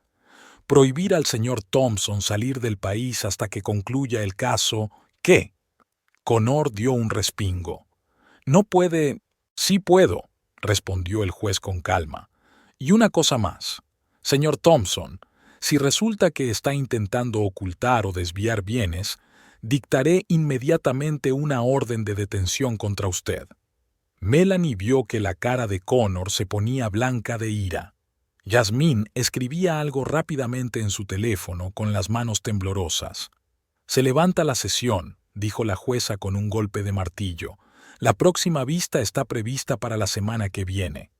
Prohibir al señor Thompson salir del país hasta que concluya el caso. ¿Qué? Connor dio un respingo. No puede. Sí puedo, respondió el juez con calma. Y una cosa más. Señor Thompson, si resulta que está intentando ocultar o desviar bienes, dictaré inmediatamente una orden de detención contra usted. Melanie vio que la cara de Connor se ponía blanca de ira. Yasmín escribía algo rápidamente en su teléfono con las manos temblorosas. Se levanta la sesión, dijo la jueza con un golpe de martillo. La próxima vista está prevista para la semana que viene.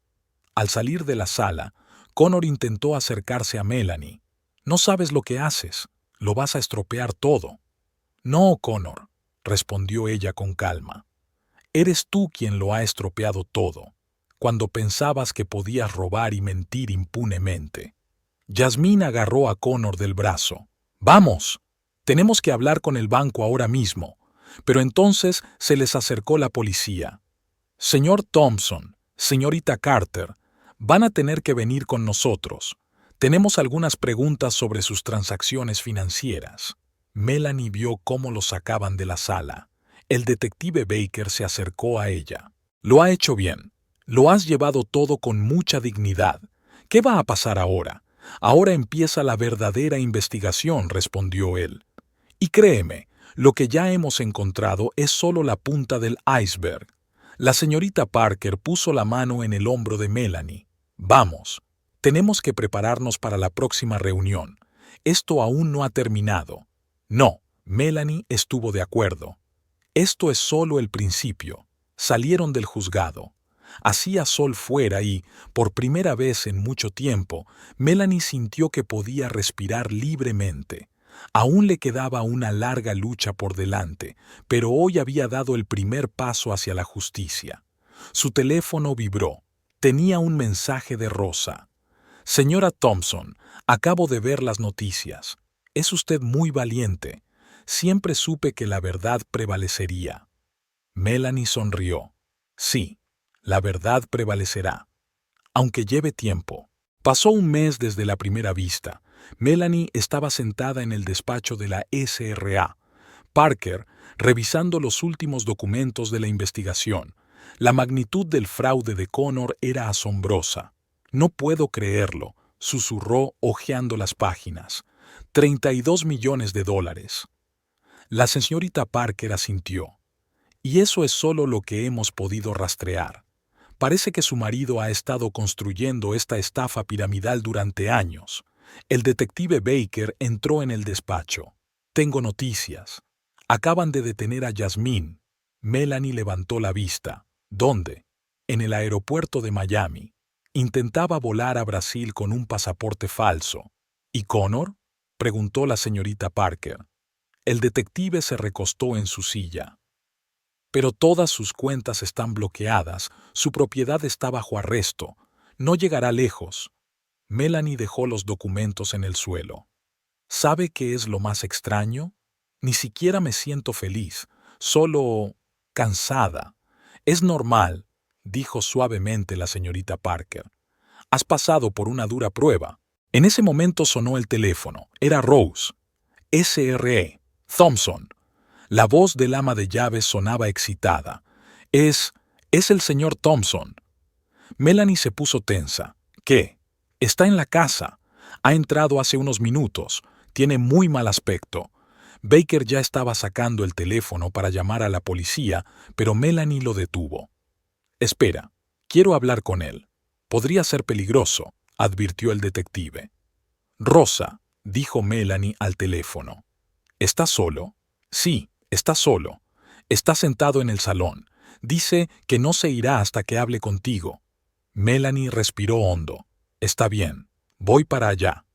Al salir de la sala, Connor intentó acercarse a Melanie. No sabes lo que haces, lo vas a estropear todo. No, Connor, respondió ella con calma. Eres tú quien lo ha estropeado todo, cuando pensabas que podías robar y mentir impunemente. Yasmín agarró a Connor del brazo. ¡Vamos! Tenemos que hablar con el banco ahora mismo. Pero entonces se les acercó la policía. Señor Thompson, Señorita Carter, van a tener que venir con nosotros. Tenemos algunas preguntas sobre sus transacciones financieras. Melanie vio cómo lo sacaban de la sala. El detective Baker se acercó a ella. Lo ha hecho bien. Lo has llevado todo con mucha dignidad. ¿Qué va a pasar ahora? Ahora empieza la verdadera investigación, respondió él. Y créeme, lo que ya hemos encontrado es solo la punta del iceberg. La señorita Parker puso la mano en el hombro de Melanie. Vamos, tenemos que prepararnos para la próxima reunión. Esto aún no ha terminado. No, Melanie estuvo de acuerdo. Esto es solo el principio. Salieron del juzgado. Hacía sol fuera y, por primera vez en mucho tiempo, Melanie sintió que podía respirar libremente. Aún le quedaba una larga lucha por delante, pero hoy había dado el primer paso hacia la justicia. Su teléfono vibró. Tenía un mensaje de Rosa. Señora Thompson, acabo de ver las noticias. Es usted muy valiente. Siempre supe que la verdad prevalecería. Melanie sonrió. Sí, la verdad prevalecerá. Aunque lleve tiempo. Pasó un mes desde la primera vista. Melanie estaba sentada en el despacho de la SRA. Parker, revisando los últimos documentos de la investigación. La magnitud del fraude de Connor era asombrosa. No puedo creerlo, susurró hojeando las páginas. 32 millones de dólares. La señorita Parker asintió. Y eso es solo lo que hemos podido rastrear. Parece que su marido ha estado construyendo esta estafa piramidal durante años. El detective Baker entró en el despacho. Tengo noticias. Acaban de detener a Yasmín. Melanie levantó la vista. ¿Dónde? En el aeropuerto de Miami. Intentaba volar a Brasil con un pasaporte falso. ¿Y Connor? Preguntó la señorita Parker. El detective se recostó en su silla. Pero todas sus cuentas están bloqueadas, su propiedad está bajo arresto. No llegará lejos. Melanie dejó los documentos en el suelo. ¿Sabe qué es lo más extraño? Ni siquiera me siento feliz, solo cansada. Es normal, dijo suavemente la señorita Parker. Has pasado por una dura prueba. En ese momento sonó el teléfono. Era Rose. SRE. Thompson. La voz del ama de llaves sonaba excitada. Es el señor Thompson. Melanie se puso tensa. ¿Qué? Está en la casa. Ha entrado hace unos minutos. Tiene muy mal aspecto. Baker ya estaba sacando el teléfono para llamar a la policía, pero Melanie lo detuvo. Espera, quiero hablar con él. Podría ser peligroso, advirtió el detective. Rosa, dijo Melanie al teléfono. ¿Estás solo? Sí, está solo. Está sentado en el salón. Dice que no se irá hasta que hable contigo. Melanie respiró hondo. Está bien, voy para allá.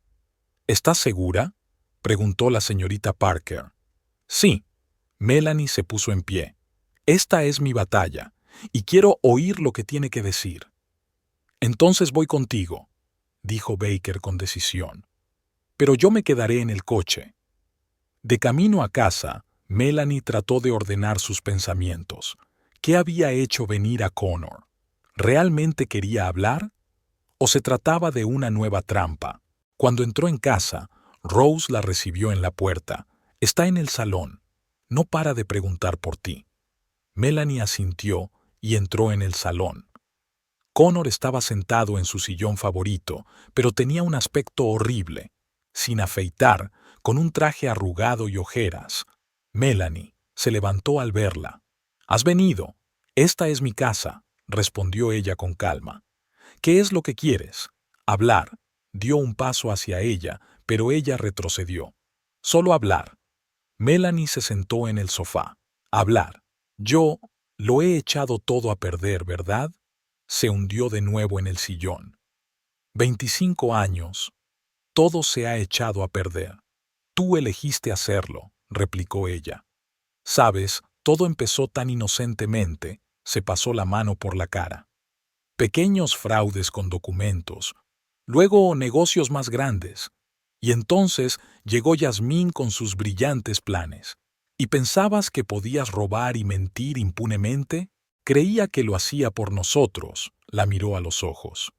¿Estás segura? Preguntó la señorita Parker. Sí. Melanie se puso en pie. Esta es mi batalla, y quiero oír lo que tiene que decir. Entonces voy contigo, dijo Baker con decisión. Pero yo me quedaré en el coche. De camino a casa, Melanie trató de ordenar sus pensamientos. ¿Qué había hecho venir a Connor? ¿Realmente quería hablar? ¿O se trataba de una nueva trampa? Cuando entró en casa, Rose la recibió en la puerta. Está en el salón. No para de preguntar por ti. Melanie asintió y entró en el salón. Connor estaba sentado en su sillón favorito, pero tenía un aspecto horrible. Sin afeitar, con un traje arrugado y ojeras. Melanie se levantó al verla. «¿Has venido? Esta es mi casa», respondió ella con calma. «¿Qué es lo que quieres?» «Hablar». Dio un paso hacia ella, pero ella retrocedió. «Solo hablar». Melanie se sentó en el sofá. «Hablar. Yo lo he echado todo a perder, ¿verdad?» Se hundió de nuevo en el sillón. 25 años. Todo se ha echado a perder. Tú elegiste hacerlo, replicó ella. Sabes, todo empezó tan inocentemente, se pasó la mano por la cara. Pequeños fraudes con documentos, luego negocios más grandes. Y entonces llegó Yasmín con sus brillantes planes. ¿Y pensabas que podías robar y mentir impunemente? Creía que lo hacía por nosotros, la miró a los ojos.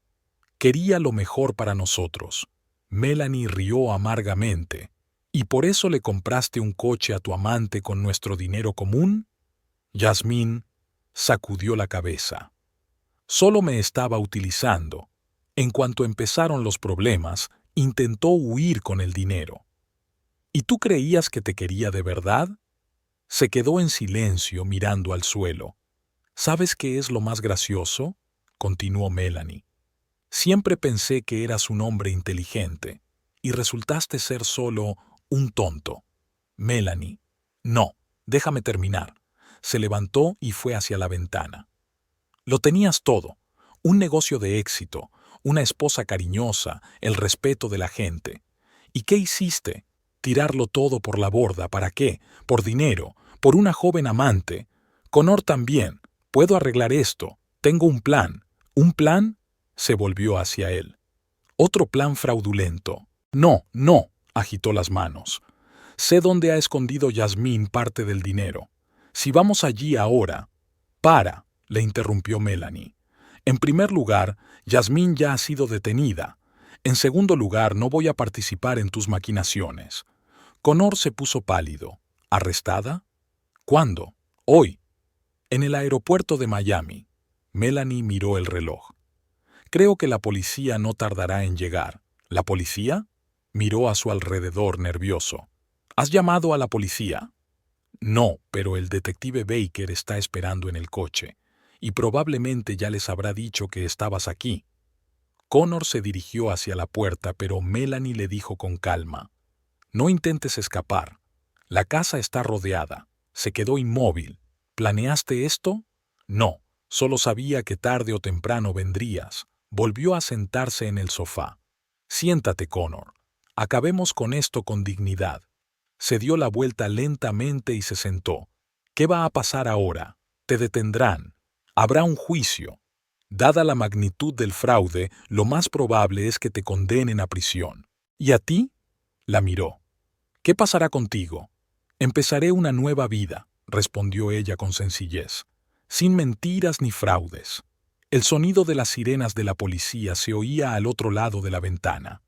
Quería lo mejor para nosotros. Melanie rió amargamente. ¿Y por eso le compraste un coche a tu amante con nuestro dinero común? Yasmín sacudió la cabeza. Solo me estaba utilizando. En cuanto empezaron los problemas, intentó huir con el dinero. ¿Y tú creías que te quería de verdad? Se quedó en silencio mirando al suelo. ¿Sabes qué es lo más gracioso?, continuó Melanie. Siempre pensé que eras un hombre inteligente, y resultaste ser solo un tonto. Melanie. No, déjame terminar. Se levantó y fue hacia la ventana. Lo tenías todo. Un negocio de éxito, una esposa cariñosa, el respeto de la gente. ¿Y qué hiciste? Tirarlo todo por la borda. ¿Para qué? Por dinero, por una joven amante. Connor también. Puedo arreglar esto. Tengo un plan. ¿Un plan? Se volvió hacia él. Otro plan fraudulento. No, no, agitó las manos. Sé dónde ha escondido Yasmín parte del dinero. Si vamos allí ahora... Para, le interrumpió Melanie. En primer lugar, Yasmín ya ha sido detenida. En segundo lugar, no voy a participar en tus maquinaciones. Connor se puso pálido. ¿Arrestada? ¿Cuándo? Hoy. En el aeropuerto de Miami. Melanie miró el reloj. Creo que la policía no tardará en llegar. ¿La policía? Miró a su alrededor nervioso. ¿Has llamado a la policía? No, pero el detective Baker está esperando en el coche, y probablemente ya les habrá dicho que estabas aquí. Connor se dirigió hacia la puerta, pero Melanie le dijo con calma. No intentes escapar. La casa está rodeada. Se quedó inmóvil. ¿Planeaste esto? No, solo sabía que tarde o temprano vendrías. Volvió a sentarse en el sofá. Siéntate, Connor. Acabemos con esto con dignidad. Se dio la vuelta lentamente y se sentó. ¿Qué va a pasar ahora? Te detendrán. Habrá un juicio. Dada la magnitud del fraude, lo más probable es que te condenen a prisión. ¿Y a ti? La miró. ¿Qué pasará contigo? Empezaré una nueva vida, respondió ella con sencillez, sin mentiras ni fraudes. El sonido de las sirenas de la policía se oía al otro lado de la ventana.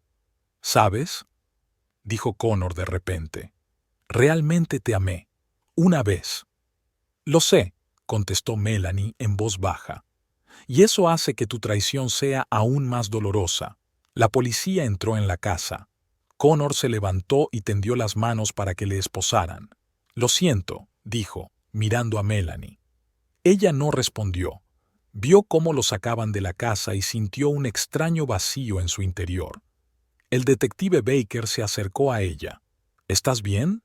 ¿Sabes?, dijo Connor de repente. Realmente te amé. Una vez. Lo sé, contestó Melanie en voz baja. Y eso hace que tu traición sea aún más dolorosa. La policía entró en la casa. Connor se levantó y tendió las manos para que le esposaran. Lo siento, dijo, mirando a Melanie. Ella no respondió. Vio cómo lo sacaban de la casa y sintió un extraño vacío en su interior. El detective Baker se acercó a ella. ¿Estás bien?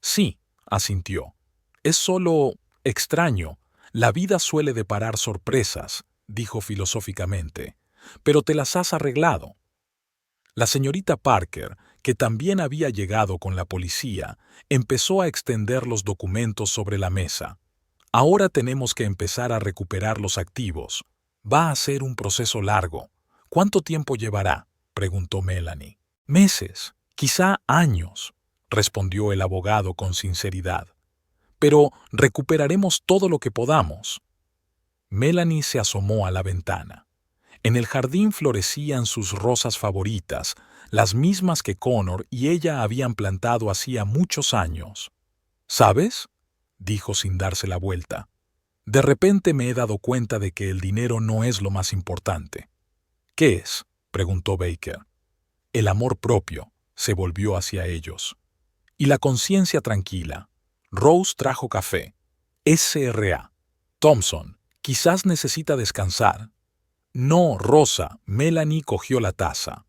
Sí, asintió. Es solo extraño. La vida suele deparar sorpresas, dijo filosóficamente. Pero te las has arreglado. La señorita Parker, que también había llegado con la policía, empezó a extender los documentos sobre la mesa. Ahora tenemos que empezar a recuperar los activos. Va a ser un proceso largo. ¿Cuánto tiempo llevará?, preguntó Melanie. Meses, quizá años, respondió el abogado con sinceridad. Pero recuperaremos todo lo que podamos. Melanie se asomó a la ventana. En el jardín florecían sus rosas favoritas, las mismas que Connor y ella habían plantado hacía muchos años. ¿Sabes?, dijo sin darse la vuelta. De repente me he dado cuenta de que el dinero no es lo más importante. ¿Qué es?, preguntó Baker. El amor propio, se volvió hacia ellos. Y la conciencia tranquila. Rose trajo café. SRA. Thompson, quizás necesita descansar. No, Rosa, Melanie cogió la taza.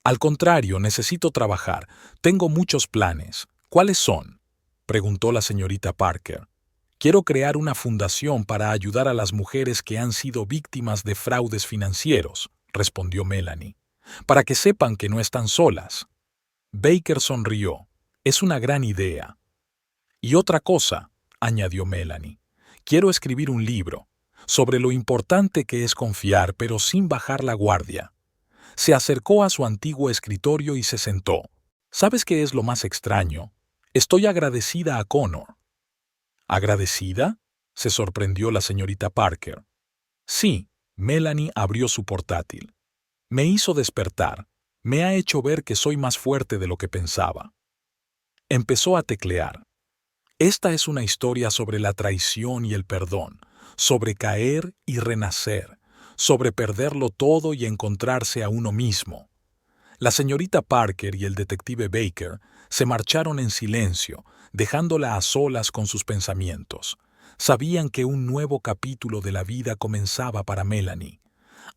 Al contrario, necesito trabajar. Tengo muchos planes. ¿Cuáles son?, preguntó la señorita Parker. Quiero crear una fundación para ayudar a las mujeres que han sido víctimas de fraudes financieros, respondió Melanie, para que sepan que no están solas. Baker sonrió. Es una gran idea. Y otra cosa, añadió Melanie. Quiero escribir un libro sobre lo importante que es confiar, pero sin bajar la guardia. Se acercó a su antiguo escritorio y se sentó. ¿Sabes qué es lo más extraño? Estoy agradecida a Connor. ¿Agradecida?, se sorprendió la señorita Parker. Sí, Melanie abrió su portátil. Me hizo despertar. Me ha hecho ver que soy más fuerte de lo que pensaba. Empezó a teclear. Esta es una historia sobre la traición y el perdón, sobre caer y renacer, sobre perderlo todo y encontrarse a uno mismo. La señorita Parker y el detective Baker se marcharon en silencio, dejándola a solas con sus pensamientos. Sabían que un nuevo capítulo de la vida comenzaba para Melanie.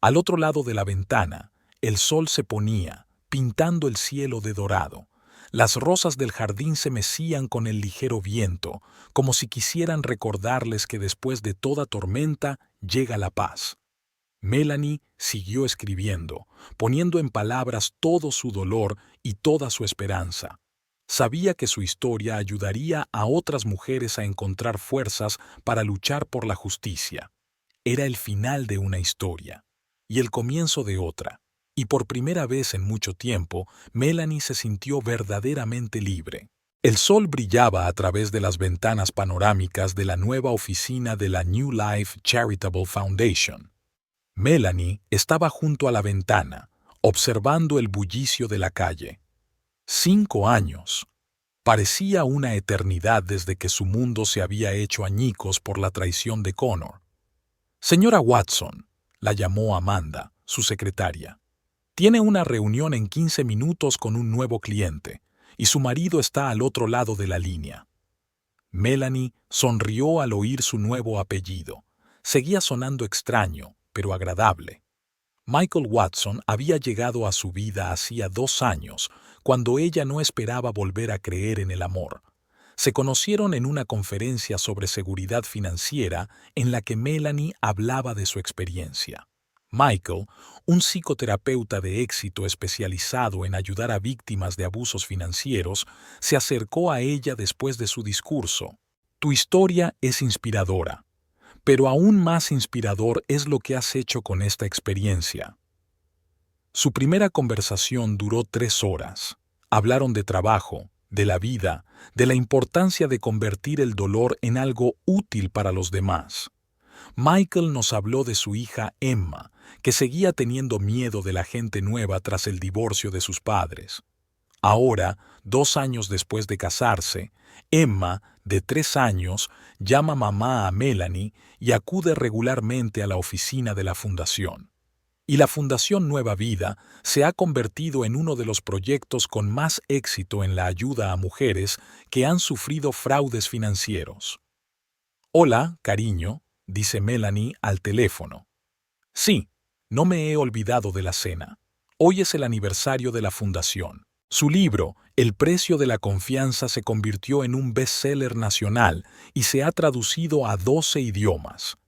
Al otro lado de la ventana, el sol se ponía, pintando el cielo de dorado. Las rosas del jardín se mecían con el ligero viento, como si quisieran recordarles que después de toda tormenta llega la paz. Melanie siguió escribiendo, poniendo en palabras todo su dolor y toda su esperanza. Sabía que su historia ayudaría a otras mujeres a encontrar fuerzas para luchar por la justicia. Era el final de una historia y el comienzo de otra, y por primera vez en mucho tiempo, Melanie se sintió verdaderamente libre. El sol brillaba a través de las ventanas panorámicas de la nueva oficina de la New Life Charitable Foundation. Melanie estaba junto a la ventana, observando el bullicio de la calle. 5 años. Parecía una eternidad desde que su mundo se había hecho añicos por la traición de Connor. Señora Watson, la llamó Amanda, su secretaria. Tiene una reunión en 15 minutos con un nuevo cliente, y su marido está al otro lado de la línea. Melanie sonrió al oír su nuevo apellido. Seguía sonando extraño, pero agradable. Michael Watson había llegado a su vida hacía 2 años, cuando ella no esperaba volver a creer en el amor. Se conocieron en una conferencia sobre seguridad financiera en la que Melanie hablaba de su experiencia. Michael, un psicoterapeuta de éxito especializado en ayudar a víctimas de abusos financieros, se acercó a ella después de su discurso. Tu historia es inspiradora, pero aún más inspirador es lo que has hecho con esta experiencia. Su primera conversación duró 3 horas. Hablaron de trabajo, de la vida, de la importancia de convertir el dolor en algo útil para los demás. Michael nos habló de su hija Emma, que seguía teniendo miedo de la gente nueva tras el divorcio de sus padres. Ahora, 2 años después de casarse, Emma, de 3 años, llama mamá a Melanie y acude regularmente a la oficina de la fundación. Y la Fundación Nueva Vida se ha convertido en uno de los proyectos con más éxito en la ayuda a mujeres que han sufrido fraudes financieros. Hola, cariño, dice Melanie al teléfono. Sí, no me he olvidado de la cena. Hoy es el aniversario de la fundación. Su libro, El precio de la confianza, se convirtió en un bestseller nacional y se ha traducido a 12 idiomas.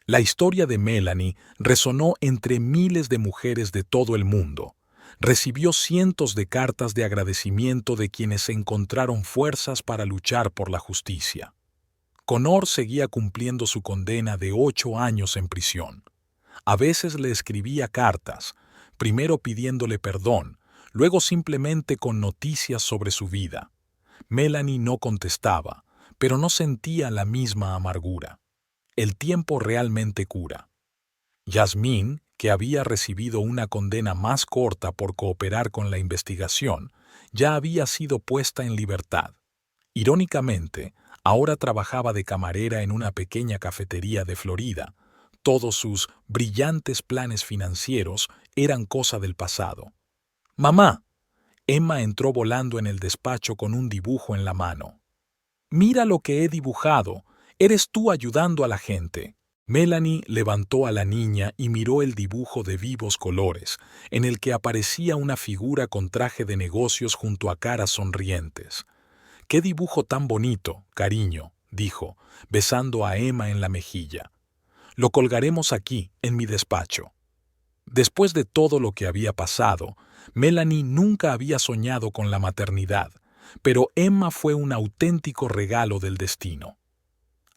La historia de Melanie resonó entre miles de mujeres de todo el mundo. Recibió cientos de cartas de agradecimiento de quienes encontraron fuerzas para luchar por la justicia. Connor seguía cumpliendo su condena de 8 años en prisión. A veces le escribía cartas, primero pidiéndole perdón, luego simplemente con noticias sobre su vida. Melanie no contestaba, pero no sentía la misma amargura. El tiempo realmente cura. Yasmín, que había recibido una condena más corta por cooperar con la investigación, ya había sido puesta en libertad. Irónicamente, ahora trabajaba de camarera en una pequeña cafetería de Florida. Todos sus brillantes planes financieros eran cosa del pasado. «Mamá», Emma entró volando en el despacho con un dibujo en la mano. «Mira lo que he dibujado. Eres tú ayudando a la gente». Melanie levantó a la niña y miró el dibujo de vivos colores, en el que aparecía una figura con traje de negocios junto a caras sonrientes. «¡Qué dibujo tan bonito, cariño!», dijo, besando a Emma en la mejilla. «Lo colgaremos aquí, en mi despacho». Después de todo lo que había pasado, Melanie nunca había soñado con la maternidad, pero Emma fue un auténtico regalo del destino.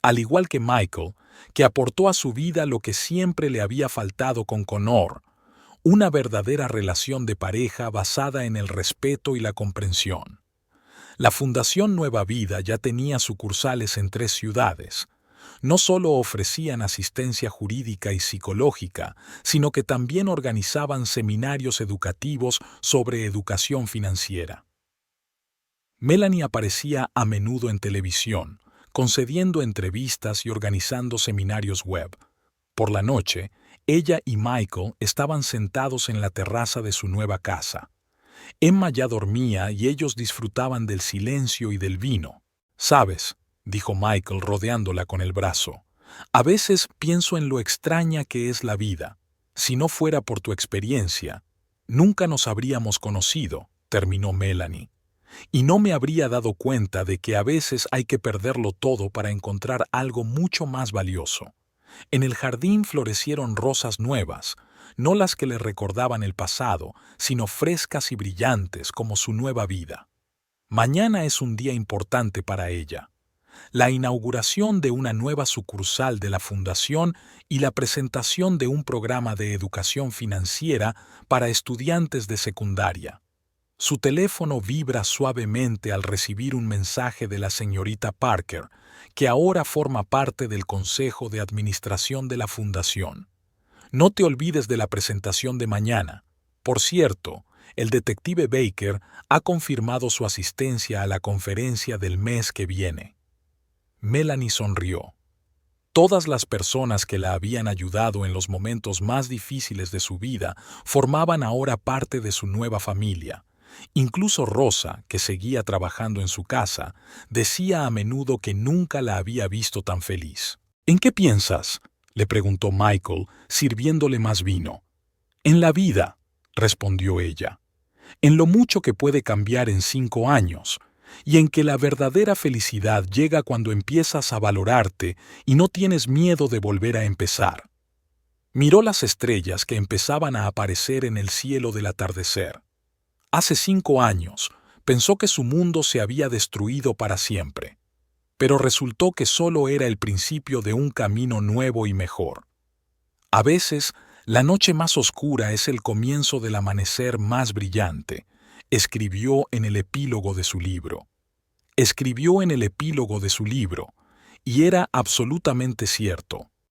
Al igual que Michael, que aportó a su vida lo que siempre le había faltado con Connor, una verdadera relación de pareja basada en el respeto y la comprensión. La Fundación Nueva Vida ya tenía sucursales en 3 ciudades. no solo ofrecían asistencia jurídica y psicológica, sino que también organizaban seminarios educativos sobre educación financiera. Melanie aparecía a menudo en televisión, concediendo entrevistas y organizando seminarios web. Por la noche, ella y Michael estaban sentados en la terraza de su nueva casa. Emma ya dormía y ellos disfrutaban del silencio y del vino. «¿Sabes?», dijo Michael rodeándola con el brazo, «a veces pienso en lo extraña que es la vida. Si no fuera por tu experiencia, nunca nos habríamos conocido», terminó Melanie. «Y no me habría dado cuenta de que a veces hay que perderlo todo para encontrar algo mucho más valioso». En el jardín florecieron rosas nuevas, no las que le recordaban el pasado, sino frescas y brillantes como su nueva vida. Mañana es un día importante para ella. La inauguración de una nueva sucursal de la Fundación y la presentación de un programa de educación financiera para estudiantes de secundaria. Su teléfono vibra suavemente al recibir un mensaje de la señorita Parker, que ahora forma parte del Consejo de Administración de la Fundación. «No te olvides de la presentación de mañana. Por cierto, el detective Baker ha confirmado su asistencia a la conferencia del mes que viene». Melanie sonrió. Todas las personas que la habían ayudado en los momentos más difíciles de su vida formaban ahora parte de su nueva familia. Incluso Rosa, que seguía trabajando en su casa, decía a menudo que nunca la había visto tan feliz. «¿En qué piensas?», le preguntó Michael, sirviéndole más vino. «En la vida», respondió ella. «En lo mucho que puede cambiar en 5 años, y en que la verdadera felicidad llega cuando empiezas a valorarte y no tienes miedo de volver a empezar». Miró las estrellas que empezaban a aparecer en el cielo del atardecer. Hace 5 años, pensó que su mundo se había destruido para siempre, pero resultó que solo era el principio de un camino nuevo y mejor. A veces, la noche más oscura es el comienzo del amanecer más brillante, escribió en el epílogo de su libro. Escribió en el epílogo de su libro, y era absolutamente cierto.